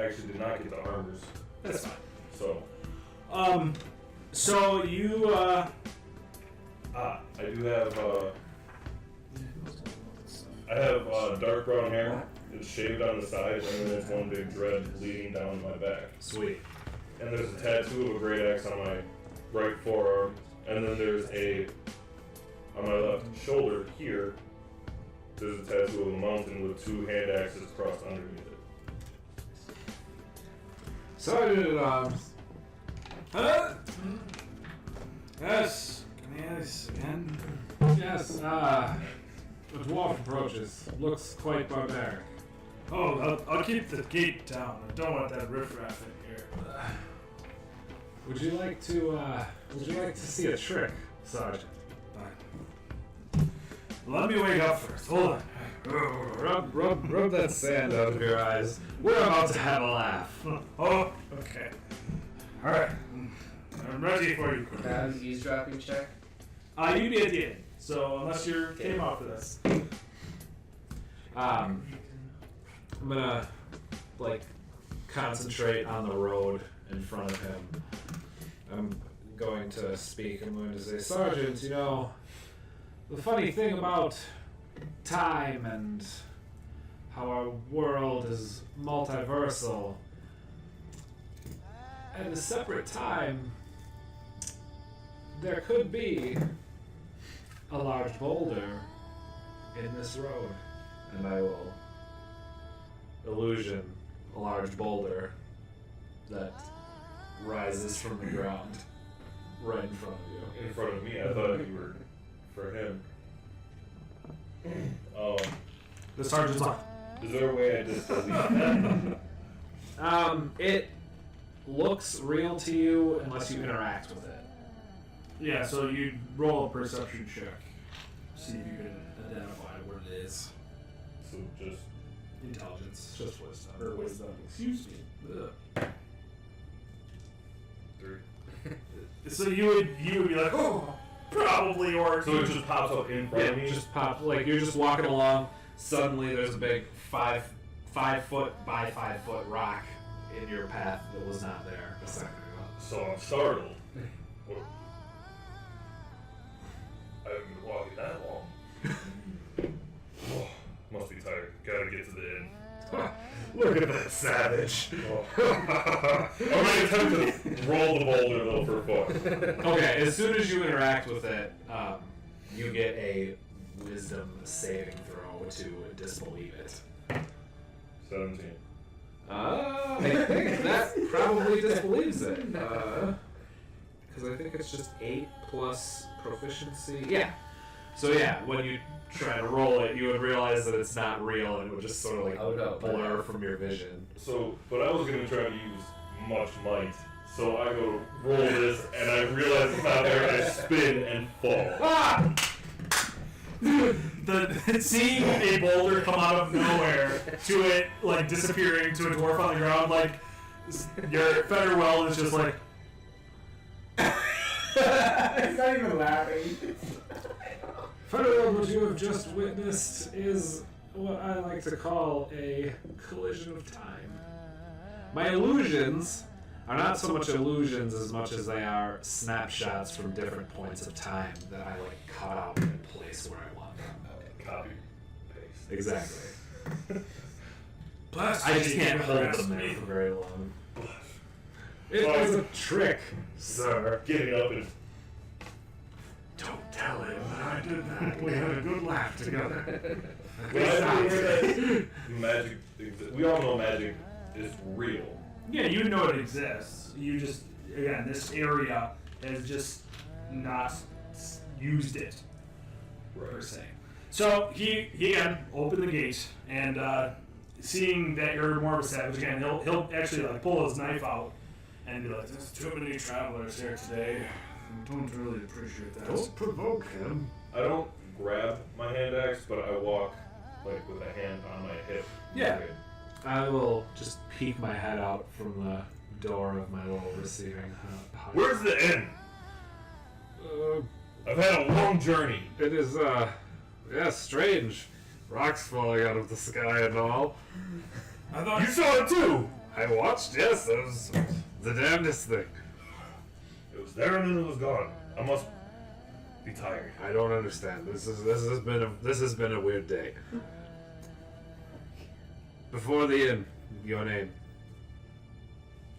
actually did not get the armors, That's fine. so So you, I do have, I have dark brown hair. It's shaved on the sides, and then there's one big dread leading down my back. Sweet. And there's a tattoo of a great axe on my right forearm, and then there's on my left shoulder here, there's a tattoo of a mountain with 2 hand axes crossed underneath it. Sergeant at Arms. yes. Can I ask again? Yes, a dwarf approaches. Looks quite barbaric. Oh, I'll keep the gate down. I don't want that riffraff in here. Would you like to see a trick, Sergeant? Let me wake up first. Hold on. Rub that sand out of your eyes. We're about to have a laugh. Oh, okay. All right. I'm ready for you. Can I have an eavesdropping check? You did the end. So unless you came off of this. I'm gonna concentrate on the road in front of him. I'm going to speak. I'm going to say, Sergeant, the funny thing about time and how our world is multiversal, at a separate time, there could be a large boulder in this road. And I will illusion a large boulder that rises from the ground right in front of you. In front of me, I thought you were for him. The sergeant's like, Is there a way I just delete that? It looks real to you unless you interact with it. yeah, so you roll a perception check. See if you can identify what it is. So just Intelligence. Just wisdom. Or wisdom. Excuse me. Ugh. 3. So you would be like, oh, probably, or So it just pops up in front of me. Just pop, you're just walking along, suddenly there's a big 5 foot by 5 foot rock in your path that was not there a second ago. So I'm startled. What? I haven't been walking that long. Oh, must be tired. Gotta get to the inn. Look at that savage. Oh. I'm gonna attempt to roll the boulder though for fun. Okay, as soon as you interact with it, you get a wisdom saving throw to disbelieve it. 17. I think that probably disbelieves it. Because I think it's just 8 plus proficiency. Yeah. So yeah, when you try to roll it, you would realize that it's not real and it would just sort of blur from your vision. So, but I was gonna try to use much might. So I go roll this, and I realize it's not there, and I spin and fall. Ah! Seeing a boulder come out of nowhere to it disappearing to a dwarf on the ground, your Fetterwell is just like. He's not even laughing. Federal, what you have just witnessed is what I like to call a collision of time. My illusions are not so much illusions as much as they are snapshots from different points of time that I cut out and place where I want them. Copy, paste. Exactly. Blast I just you, can't hold blast them there me. for very long. It was a trick, sir. Getting up and Don't tell him that I did that. We had a good laugh together. when I hear that magic exists, we all know magic is real. Yeah, you know it exists. You just, again, this area has just not used it, per se. So he again opened the gate, and seeing that you're more of a savage again, he'll actually pull his knife out and be like, "There's too many travelers here today. I don't really appreciate that." Don't provoke him. I don't grab my hand axe, but I walk with a hand on my hip. Yeah. Okay. I will just peek my head out from the door of my little receiving hut. Where's the inn? I've had a long journey. It is, strange. Rocks falling out of the sky and all. I thought You saw it too. I watched, yes, that was the damnedest thing. It was there and then it was gone. I must be tired. I don't understand. This has been a weird day. Before the inn, your name?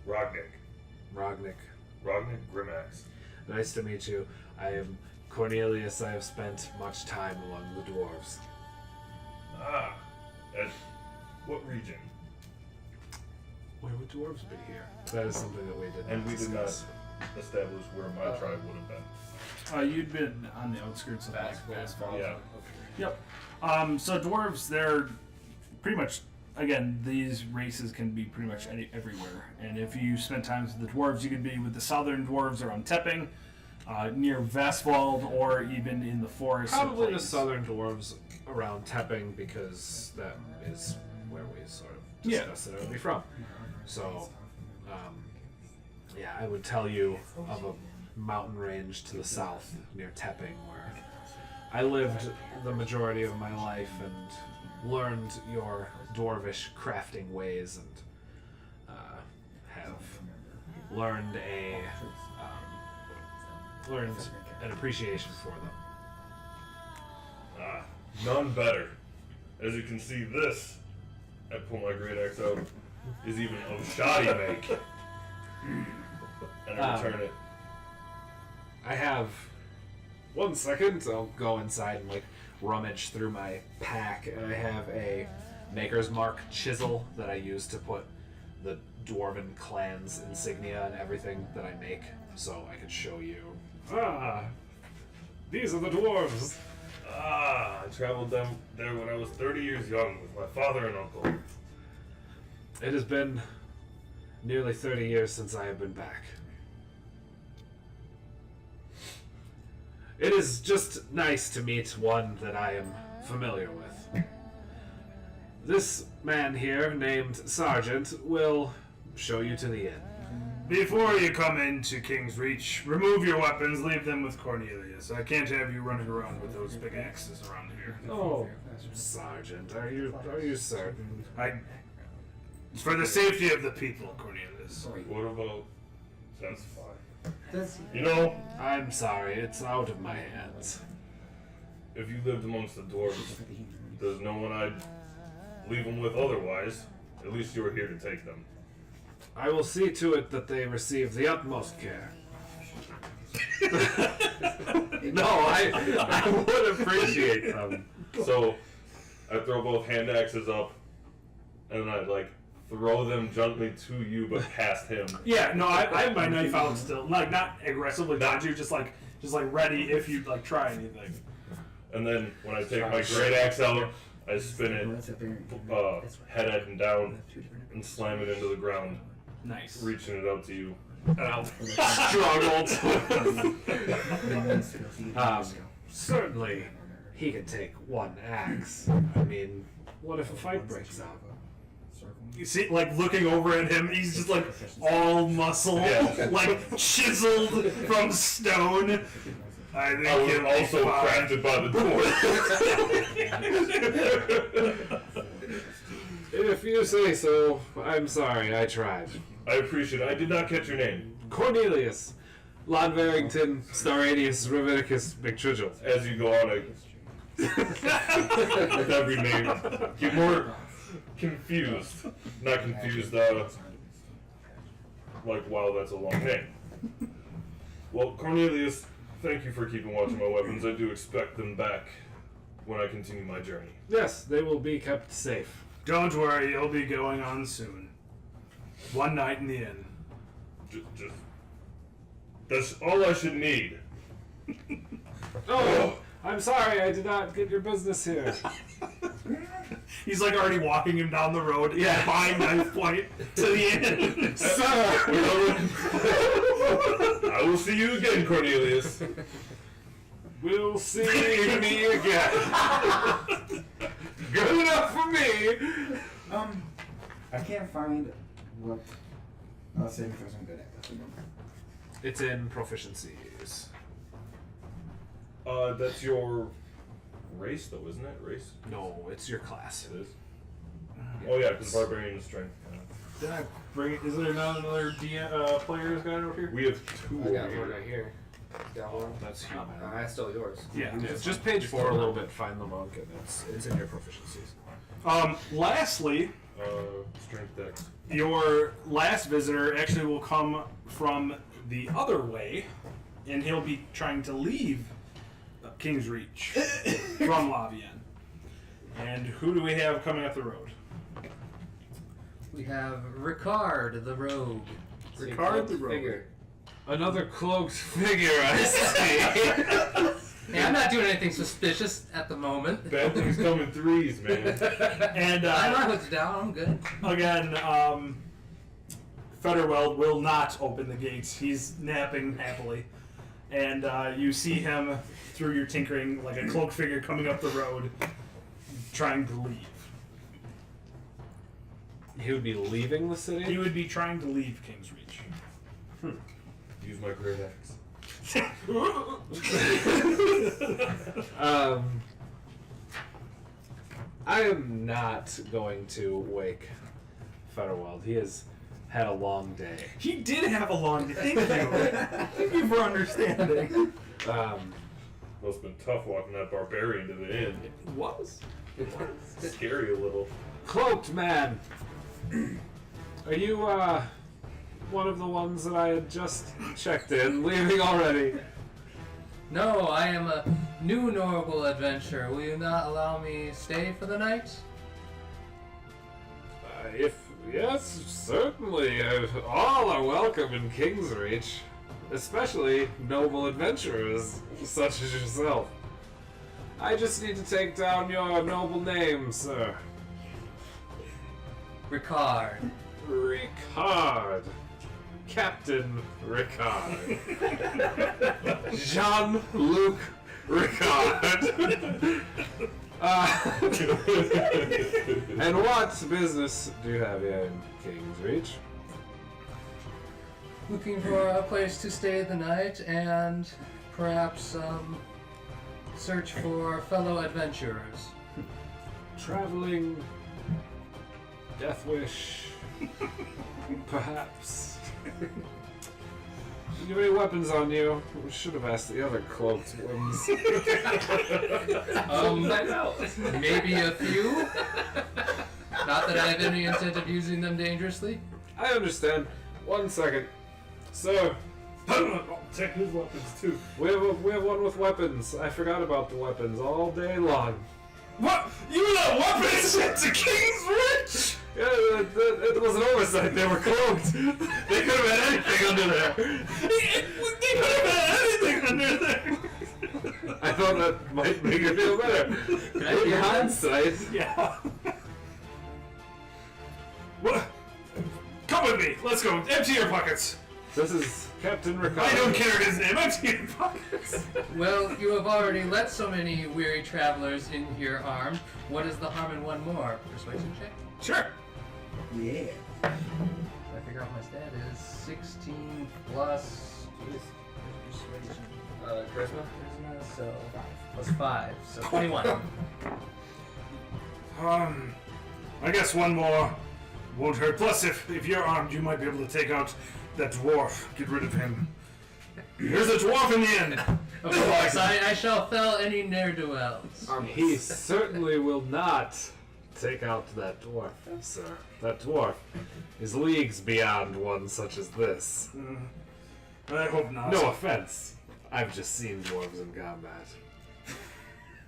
Rognick. Rognick. Grimax. Nice to meet you. I am Cornelius. I have spent much time among the dwarves. Ah. At what region? Where would dwarves be here? That is something that we did not And we did not discuss. establish where my tribe would have been. you'd been on the outskirts of Fast Falls. Yeah. Yep. So dwarves, they're pretty much, again, these races can be pretty much everywhere. And if you spend time with the dwarves, you could be with the southern dwarves around Tepping. near Vestfold or even in the forest. Probably the plains. southern dwarves around Tepping, because that is where we sort of discussed that it would be from. So, yeah, I would tell you of a mountain range to the south near Tepping where I lived the majority of my life and learned your dwarvish crafting ways and have learned an appreciation for them. None better. As you can see, this, I pull my great axe out, is even of shoddy make. And I return it. I have 1 second. I'll go inside and like rummage through my pack, and I have a Maker's Mark chisel that I use to put the dwarven clan's insignia and everything that I make, so I could show you. These are the dwarves. I traveled them there when I was 30 years young with my father and uncle. It has been nearly 30 years since I have been back. It is just nice to meet one that I am familiar with. This man here, named Sergeant, will show you to the inn. Before you come into King's Reach, remove your weapons, leave them with Cornelius. I can't have you running around with those big axes around here. Oh, Sergeant, are you certain? It's for the safety of the people, Cornelius. What about... That's fine. You know, I'm sorry, it's out of my hands. if you lived amongst the dwarves, there's no one I'd leave them with otherwise. At least you're here to take them. I will see to it that they receive the utmost care. No, I would appreciate them. So, I throw both hand axes up, and then I throw them gently to you, but past him. Yeah, no, I have my knife out still. Like, not aggressively dodge you, just ready if you try anything. And then when I take my great axe out, I spin it, head and down, and slam it into the ground, Nice. reaching it out to you. And I'll struggle to... certainly, he can take one axe. I mean, what if a fight breaks out? You see, looking over at him, he's just all muscle, Yeah. Chiseled from stone. I think I was he'll be also fine. crafted by the dwarf. If you say so, I'm sorry, I tried. I appreciate it. I did not catch your name. Cornelius, Lonvarrington, Staradius, Ravinicus, McTrigel. As you go on, with every name, get more confused. Not confused, wow, that's a long name. Well, Cornelius, thank you for keeping watch of my weapons. I do expect them back when I continue my journey. Yes, they will be kept safe. Don't worry, you'll be going on soon. One night in the inn. Just that's all I should need. Oh, I'm sorry, I did not get your business here. He's already walking him down the road, behind knife point to the inn. Sir! I will see you again, Cornelius. We'll see me again. Good enough for me. I can't find what saving throws I'm good at. It's in proficiencies. That's your race, though, isn't it? Race? No, it's your class. It is. Oh yeah, because barbarian is strength. Did I bring it? Is there not another player's guide over here? We have two. I got over one here. right here. Got one. That's human. I stole yours. Yeah. It's just page 4 a little bit, find the monk, and it's in your proficiencies. Lastly, Strength dex. your last visitor actually will come from the other way, and he'll be trying to leave King's Reach from Lavienne. And who do we have coming up the road? We have Ricard the Rogue. Ricard the Rogue. Figure. Another cloaked figure, I see. Hey, I'm not doing anything suspicious at the moment. Bad things come in threes, man. And I'm not hooked down. I'm good. again, Fetterweld will not open the gates. He's napping happily. and you see him through your tinkering, like a cloaked figure coming up the road, trying to leave. He would be leaving the city? He would be trying to leave King's Reach. Use my great axe. I am not going to wake Fetterwald. He has had a long day. He did have a long day. Thank you. Thank you for understanding. Must have been tough walking that barbarian to the inn. It was. Scary a little. Cloaked man! Are you, one of the ones that I had just checked in, leaving already? No, I am a new noble adventurer. Will you not allow me stay for the night? Yes, certainly. All are welcome in Kingsreach, especially noble adventurers such as yourself. I just need to take down your noble name, sir. Ricard. Ricard. Captain Ricard. Jean-Luc Ricard. And what business do you have here in Kingsreach? Looking for a place to stay the night and perhaps search for fellow adventurers. Traveling Death Wish, perhaps. Do you have any weapons on you? We should have asked the other cloaked ones. Maybe a few. Not that I have any intent of using them dangerously. I understand. 1 second. Sir, Take his weapons too. we have one with weapons. I forgot about the weapons all day long. What? You let weapons sent to King's Reach? Yeah, it was an oversight. They were cloaked. They could have had anything under there. They could have had anything under there. I thought that might make it feel better. In hindsight. Yeah. What? Come with me. Let's go. Empty your pockets. This is Captain Ricardo. I don't care his name. Empty your pockets. Well, you have already let so many weary travelers in here armed. What is the harm in one more? Persuasion check? Sure. Yeah. I figure out my stat is 16 plus persuasion. Charisma? Charisma, so plus 5, so 21. I guess one more won't hurt. Plus, if you're armed, you might be able to take out that dwarf. Get rid of him. Here's a dwarf in the end. Of course, I shall fell any ne'er-do-wells. He certainly will not take out that dwarf, sir. That dwarf is leagues beyond one such as this. I hope not. No offense. I've just seen dwarves in combat.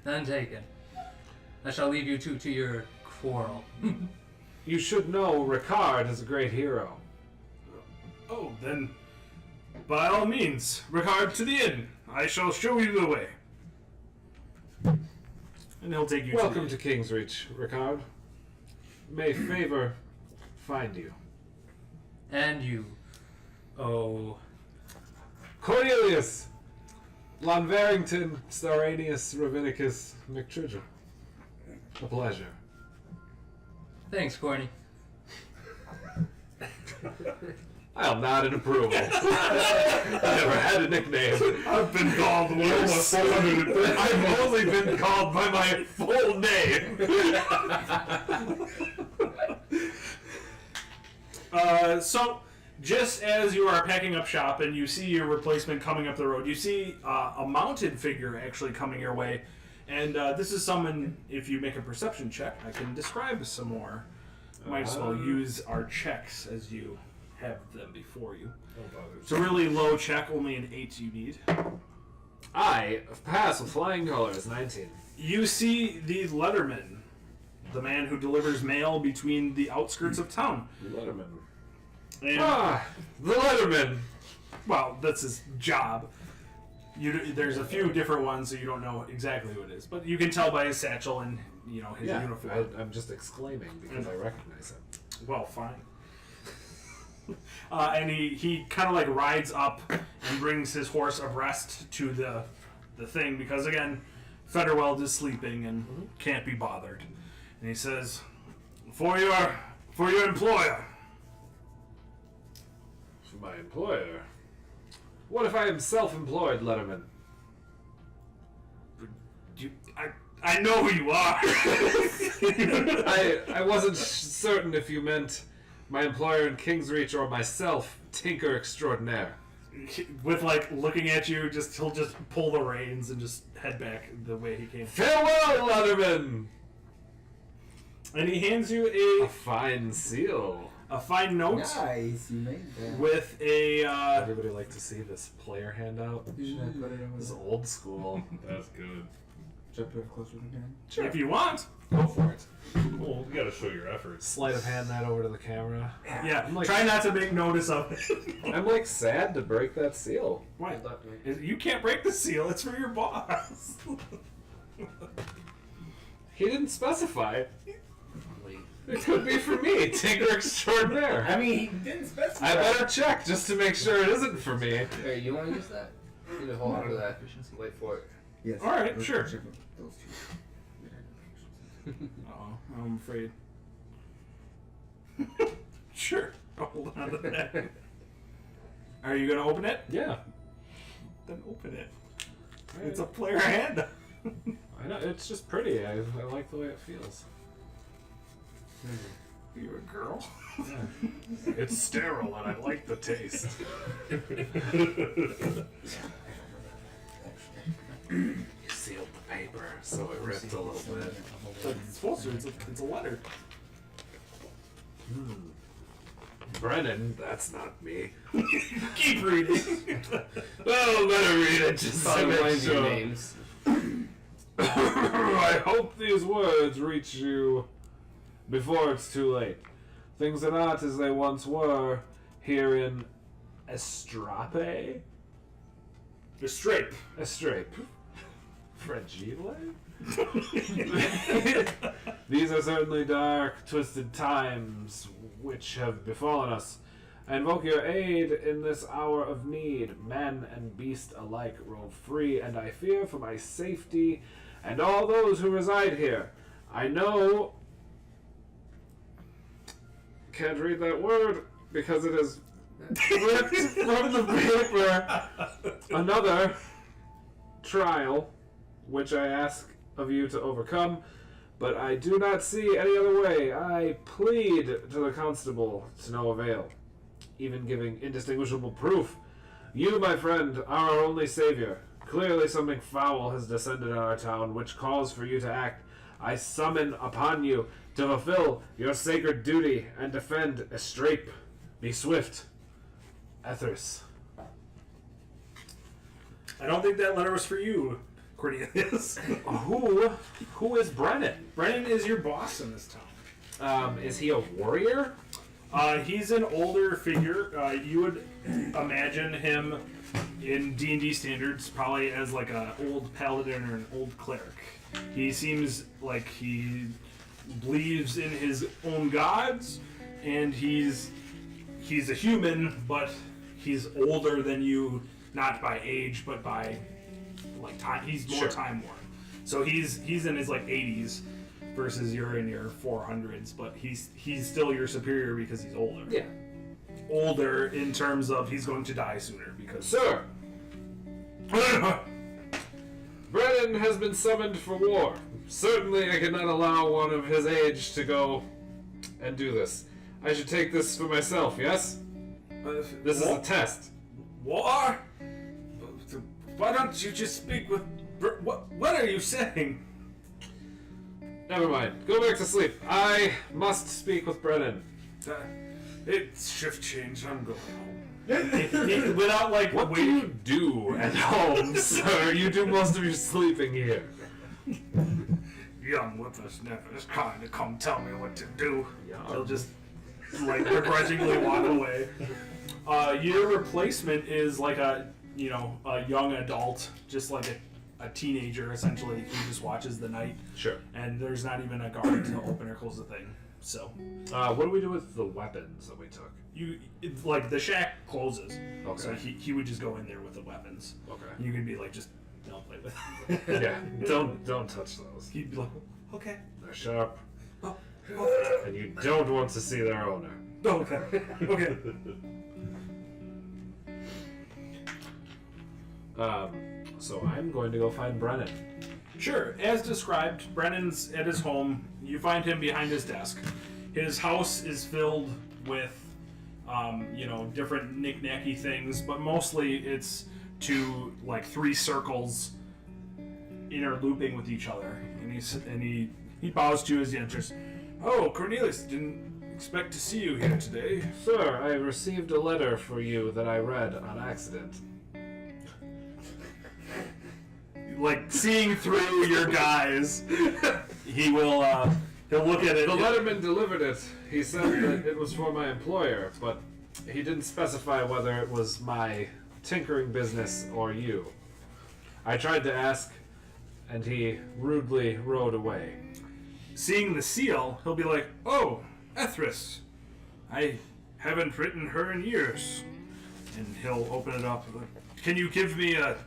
None taken. I shall leave you two to your quarrel. You should know Ricard is a great hero. Oh, then, by all means, Ricard, to the inn. I shall show you the way. And he'll take you Welcome to to Kingsreach, Ricard. May favor find you. And you. Oh. Cornelius! Lonvarrington, Staranius, Ravinicus, McTridger. A pleasure. Thanks, Corny. I'll nod in approval. I never had a nickname. I've been called almost 430. I've only been called by my full name. So, just as you are packing up shop and you see your replacement coming up the road, you see a mounted figure actually coming your way. And this is someone, if you make a perception check, I can describe some more. Might as well use our checks as you have them before you. It's a really low check, only an 8 you need. I pass with flying colors, 19. You see the letterman, the man who delivers mail between the outskirts of town. Letterman. And, The Letterman! well, that's his job. There's a few different ones, so you don't know exactly who it is, but you can tell by his satchel and his uniform. I'm just exclaiming because I recognize him. Well, fine. And he kind of like rides up and brings his horse abreast to the thing because again, Fetterweld is sleeping and can't be bothered. And he says, "For your employer." For my employer? What if I am self-employed, Letterman? I know who you are. I wasn't certain if you meant my employer in Kingsreach or myself, Tinker Extraordinaire. With like looking at you, he'll just pull the reins and just head back the way he came. Farewell, Letterman! And he hands you A fine seal. a fine note Nice, you made that. with a. Everybody like to see this player handout. Should I put it over This is there? old school. That's good. Should I put it closer to the hand? Sure. If you want. Go for it. Well, you gotta show your efforts. Sleight of hand that over to the camera. Yeah. I'm like- Try not to make notice of it. I'm like sad to break that seal. Why? Good luck, mate. You can't break the seal. It's for your boss. He didn't specify. Wait. It could be for me, Tinker Extraordinaire. I mean, he didn't specify. I better check just to make sure it isn't for me. Hey, you want to use that? You need to hold on to that. Wait for it. Yes. All right, let's sure. check those two. Oh, I'm afraid. Sure. I'll hold on to that. Are you gonna open it? Yeah. Then open it. It's a player hand. I know, it's just pretty. I like the way it feels. You're a girl. It's sterile and I like the taste. You sealed the paper, so it ripped a little bit. It's supposed to. It's a letter. Brennan, that's not me. Keep reading. Oh, better read it just to Probably make one of your sure. names. I hope these words reach you before it's too late. Things are not as they once were here in Estrape? Estrape. Estrape. Fragile? These are certainly dark, twisted times which have befallen us. I invoke your aid in this hour of need. Man and beast alike rove free, and I fear for my safety and all those who reside here. I know... Can't read that word because it is ripped from the paper. Another trial, which I ask of you to overcome, but I do not see any other way. I plead to the constable to no avail, even giving indistinguishable proof. You, my friend, are our only savior. Clearly something foul has descended on our town, which calls for you to act. I summon upon you to fulfill your sacred duty and defend Estrape. Be swift. Ethers. I don't think that letter was for you, Cornelius. Who is Brennan? Brennan is your boss in this town. Is he a warrior? He's an older figure. You would imagine him in D&D standards probably as like an old paladin or an old cleric. He seems like he believes in his own gods, and he's a human, but he's older than you, not by age, but by like time. He's more time worn. So he's in his like 80s versus you're in your 400s, but he's still your superior because he's older. Yeah. Older in terms of he's going to die sooner because Sir, Brennan has been summoned for war. Certainly I cannot allow one of his age to go and do this. I should take this for myself, yes? This is a test. war. Why don't you just speak with? What are you saying? Never mind. Go back to sleep. I must speak with Brennan. It's shift change. I'm going home. Without like What do you do at home, sir? You do most of your sleeping here. Young whippersnapper is kind to come tell me what to do. Young. They'll just like begrudgingly walk away. Your replacement is like a young adult, just like a teenager essentially, who just watches the night, Sure. and there's not even a guard to open or close the thing. So, What do we do with the weapons that we took? like the shack closes, Okay. so he would just go in there with the weapons. Okay. You could be like, just don't play with it. Yeah. Don't touch those. He'd be like, okay. They're sharp, Oh, and you don't want to see their owner. okay. Okay. So I'm going to go find Brennan. Sure. As described, Brennan's at his home. You find him behind his desk. His house is filled with, different knick-knacky things, but mostly it's like 3 circles interlooping with each other. And he bows to you as he enters. Oh, Cornelius, didn't expect to see you here today. Sir, I received a letter for you that I read on accident. Like, seeing through your guys, he'll look at it. The letterman delivered it. He said that it was for my employer, but he didn't specify whether it was my tinkering business or you. I tried to ask, and he rudely rode away. Seeing the seal, he'll be like, "Oh, Ethris, I haven't written her in years." And he'll open it up. Can you give me a...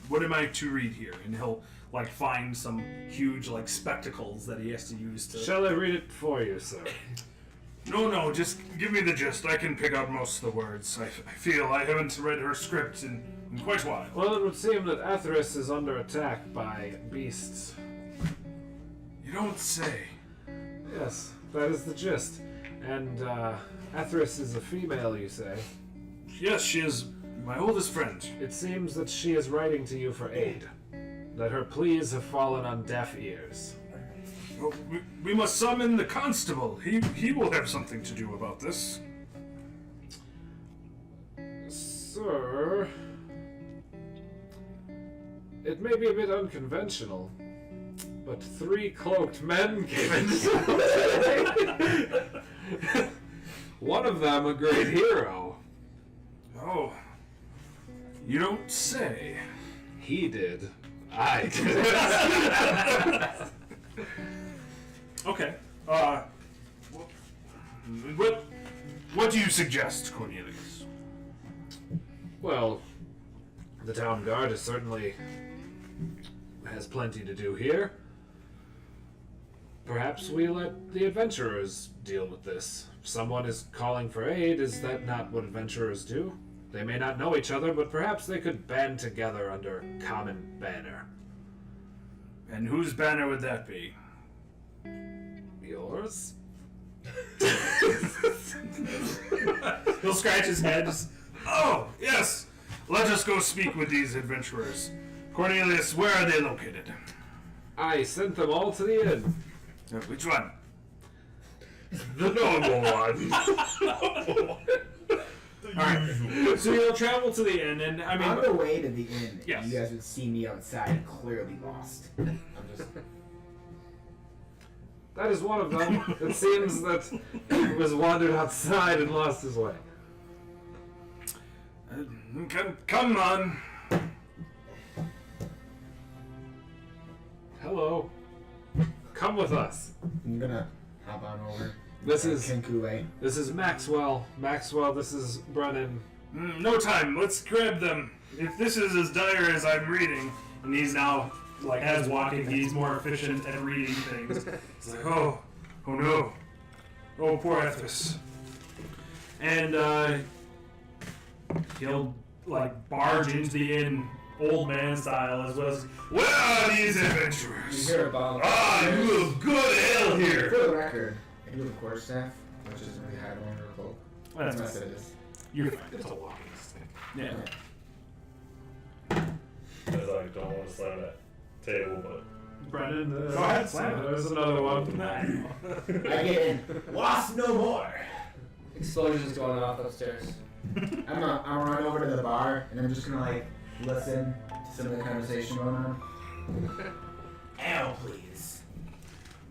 What am I to read here? And he'll like find some huge like spectacles that he has to use to... Shall I read it for you, sir? No, just give me the gist. I can pick out most of the words. I feel I haven't read her script in quite a while. Well, it would seem that Ethris is under attack by beasts. You don't say. Yes, that is the gist. And Ethris is a female, you say? Yes, she is my oldest friend. It seems that she is writing to you for aid. That her pleas have fallen on deaf ears. Oh, we must summon the constable. He will have something to do about this. Sir, it may be a bit unconventional, but 3 cloaked men came into town. One of them a great hero. Oh, you don't say. He did. I did. Okay. What do you suggest, Cornelius? Well, the town guard is certainly has plenty to do here. Perhaps we let the adventurers deal with this. If someone is calling for aid, is that not what adventurers do? They may not know each other, but perhaps they could band together under common banner. And whose banner would that be? Yours? He'll scratch his head. Oh, yes. Let us go speak with these adventurers. Cornelius, where are they located? I sent them all to the inn. Which one? The normal one. Alright. So you'll travel to the inn, and I mean... On the way to the inn, Yes. you guys would see me outside, clearly lost. I'm just... That is one of them. It seems that he was wandered outside and lost his way. Come on. Hello. Come with us. I'm gonna hop on over. This is Kenkule. this is Maxwell. Maxwell, this is Brennan. No time. Let's grab them. If this is as dire as I'm reading, and he's now, like, as walking, he's more efficient at reading things. It's like, oh no. Oh, poor Ethris. And, he'll, like, barge into the inn, old man style, as well as, where are these You adventurers? hear about... You look good hell here. For the record, I do the quarterstaff, which isn't really hard on your cloak. That's Unless it is. You're fine. It's a walking stick. Yeah. As I don't want to slam that table, but Brennan, go ahead, slam it. There's another one. I get in. Lost no more. Explosions going off upstairs. I'm gonna run over to the bar, and I'm just gonna, like, listen to some of the conversation going on. Ale, please.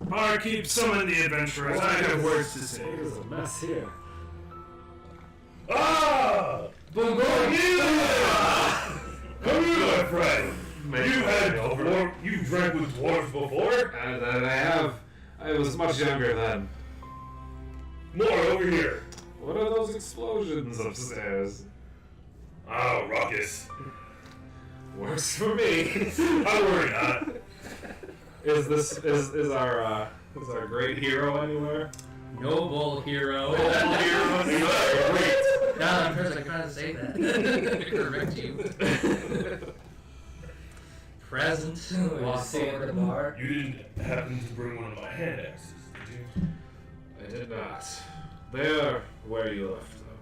Barkeep, summon the adventurers. I have words to say. It is a mess here. ah! Come here, my friend. You drank with dwarves before? And I have. I was much younger then. More over here. What are those explosions upstairs? Oh, ruckus. Works for me. I worry not. Is our great hero anywhere? Noble hero. Great. Now I'm trying to say that. Correct you. Present. Walk over to the bar. You didn't happen to bring one of my hand axes, did you? I did not. They're where you left them.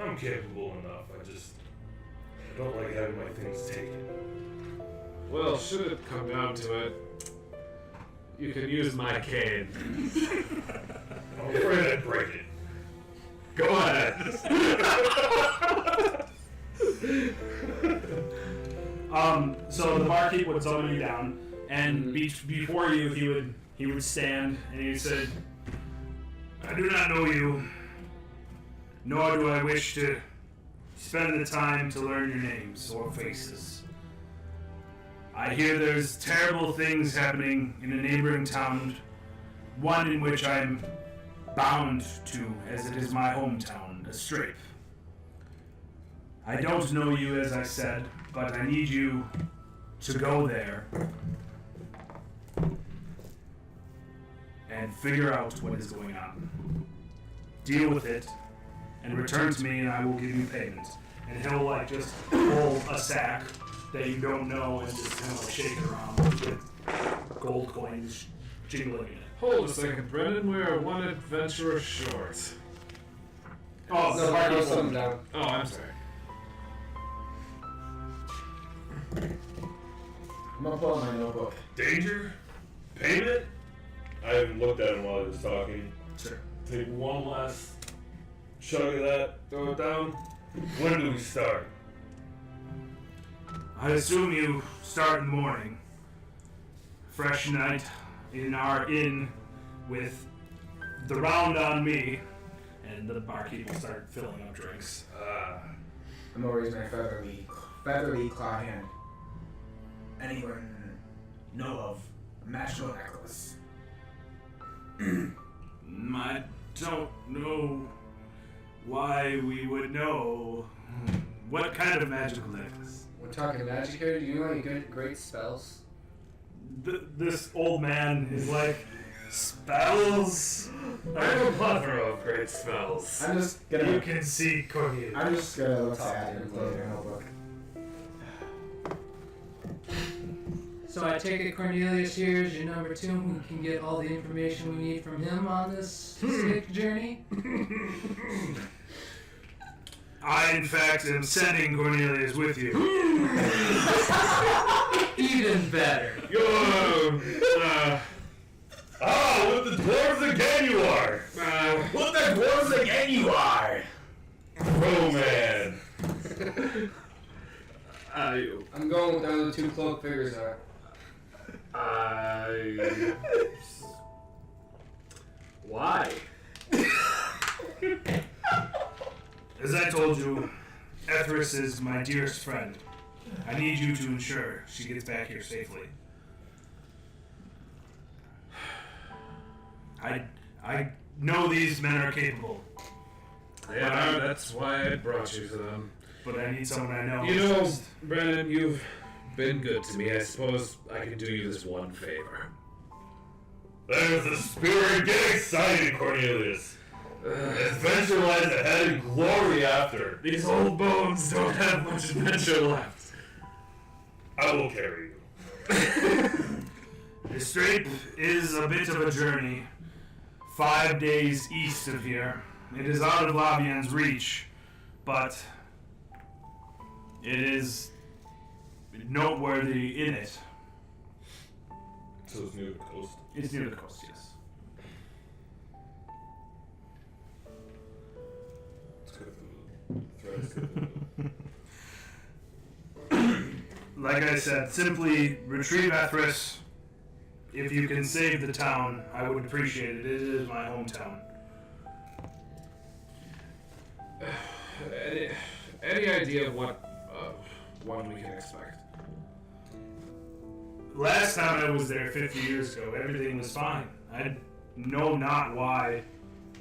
I'm capable enough. I don't like having my things taken. Well, should it come down to it, you can use my cane. I'm afraid I'd break it. Go ahead. So the barkeep would summon you down, and before you, he would stand, and he said, "I do not know you, nor do I wish to spend the time to learn your names or faces. I hear there's terrible things happening in a neighboring town, one in which I'm bound to, as it is my hometown, a strafe. I don't know you, as I said, but I need you to go there and figure out what is going on. Deal with it, and return to me, and I will give you payment." And he'll just pull a sack that you don't know and just kind of shake it around with gold coins jingling in it. Hold a second, Brendan. We're one adventurer short. Oh, So the write barkeep something down. Oh, I'm sorry. I'm gonna pull out my notebook. Danger? Payment? I haven't looked at him while he was talking. Sure. Take one last chug of that, throw it down. When do we start? I assume you start in the morning. Fresh night in our inn with the round on me, and the barkeep will start filling up drinks. I'm gonna raise my feathery clawed hand. Anyone know of a magical necklace? I don't know why we would know. What kind of magical necklace? We're talking magic here. Do you know any good, great spells? This old man is like, spells? I have a plethora of great spells. I'm just You gonna. can see Cornelius. I'm just gonna look sad and close your notebook. So I take it Cornelius here is your number 2. We can get all the information we need from him on this specific journey. I, in fact, am sending Cornelius with you. Even better. What the dwarves again you are! What the dwarves again you are! Oh man! I'm going with the other 2 cloak figures are. Why? As I told you, Ethris is my dearest friend. I need you to ensure she gets back here safely. I know these men are capable, Yeah, that's why I brought you to them. but I need someone I know. You know, Brennan, you've been good to me. I suppose I can do you this one favor. There's the spirit. Get excited, Cornelius. Adventure lies ahead and glory after. These old bones don't have much adventure left. I will carry you. The Strait is a bit of a journey. 5 days east of here. It is out of Lavian's reach, but it is noteworthy in it. So it's near the coast. It's near the coast, yes. Let's go through the threads. Like I said, simply retrieve Ethris. If you can save the town, I would appreciate it. It is my hometown. Any idea of what one we can expect? last time I was there 50 years ago, everything was fine. I know not why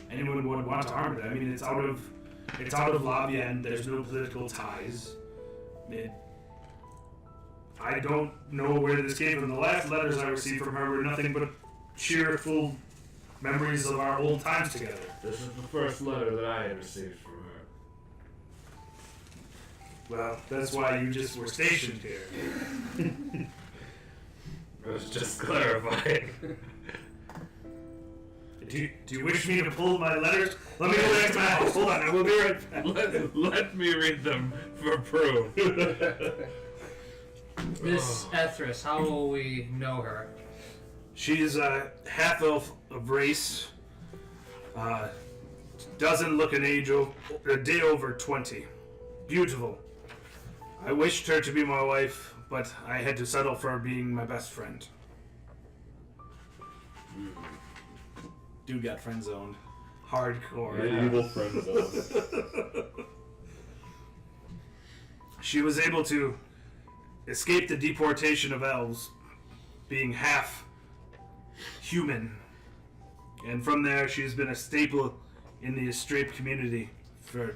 anyone would want to harm it. I mean, it's out of La Vienne. There's no political ties. I don't know where this came from. The last letters I received from her were nothing but cheerful memories of our old times together. This is the first letter that I had received from her. Well, that's why you just were stationed here. I was just clarifying. Do you wish me to pull my letters? Let me go back to my house. Hold on, I will be right back. Let me read them for proof. Miss Ethris, how will we know her? She's a half-elf of race. Doesn't look a day over 20. Beautiful. I wished her to be my wife, but I had to settle for being my best friend. Dude got friend zoned. Hardcore. Medieval friend zone. She was able to escape the deportation of elves, being half human. And from there, she's been a staple in the Estrape community for,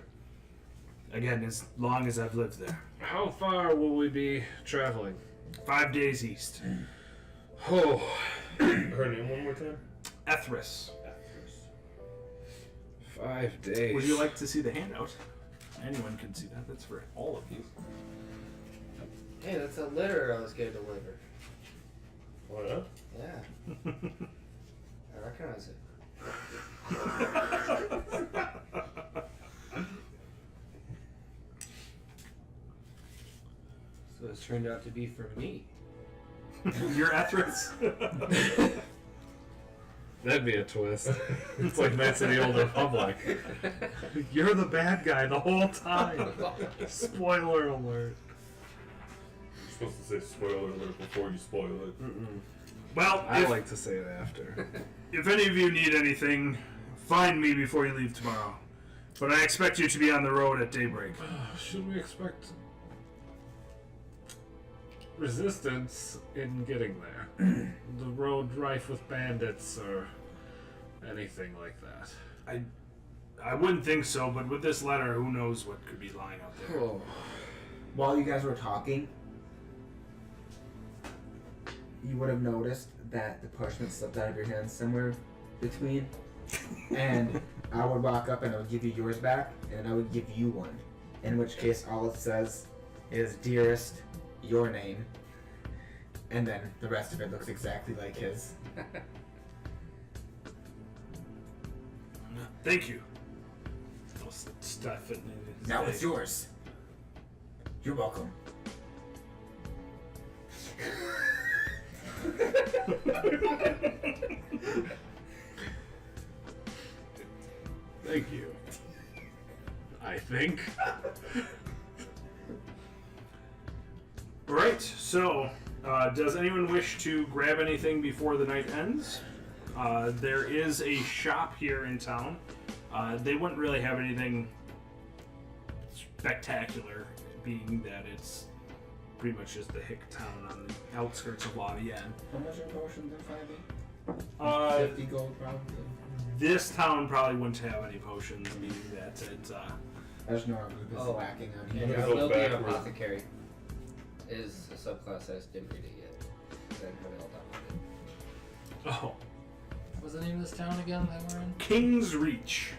again, as long as I've lived there. How far will we be traveling? 5 days east. Oh, Her name one more time? Ethris. 5 days. Would you like to see the handout? Anyone can see that. That's for all of you. Hey, that's a litter I was going to deliver. Why not? Yeah. I recognize it. So it's turned out to be for me. You're Ethris? That'd be a twist. It's like Knights of the Old Republic. You're the bad guy the whole time. Spoiler alert. You're supposed to say spoiler alert before you spoil it. Well, I like to say it after. if any of you need anything, find me before you leave tomorrow. But I expect you to be on the road at daybreak. Should we expect resistance in getting there? The road rife with bandits or anything like that? I wouldn't think so, but with this letter, who knows what could be lying out there. Oh. While you guys were talking, you would have noticed that the parchment slipped out of your hand somewhere between. And I would walk up and I would give you yours back, and I would give you one. In which case, all it says is, dearest, your name. And then the rest of it looks exactly like his. Thank you. I'll stuff it in his Now bag. it's yours. You're welcome. Thank you. I think. Right, so, does anyone wish to grab anything before the night ends? There is a shop here in town. They wouldn't really have anything spectacular, being that it's pretty much just the hick town on the outskirts of La Vienne. How much are potions in 5e? 50 gold, probably. This town probably wouldn't have any potions, meaning that it's, I just know our group is lacking on I'm here. gonna Yeah, go will be an backwards. apothecary. Is a subclass I just didn't read it yet. I didn't have it all downloaded. oh, What's the name of this town again that we're in? King's Reach.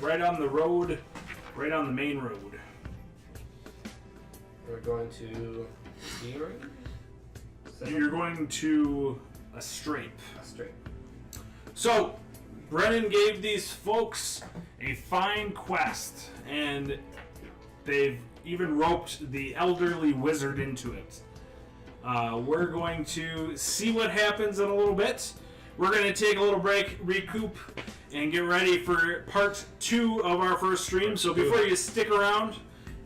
Right on the road, right on the main road. We're going to Steering? You're going to a Estrape. Straight. So, Brennan gave these folks a fine quest, and they've even roped the elderly wizard into it. We're going to see what happens in a little bit. We're going to take a little break, recoup, and get ready for part 2 of our first stream. So before you stick around,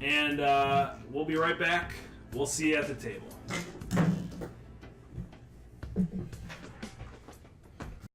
and we'll be right back. We'll see you at the table.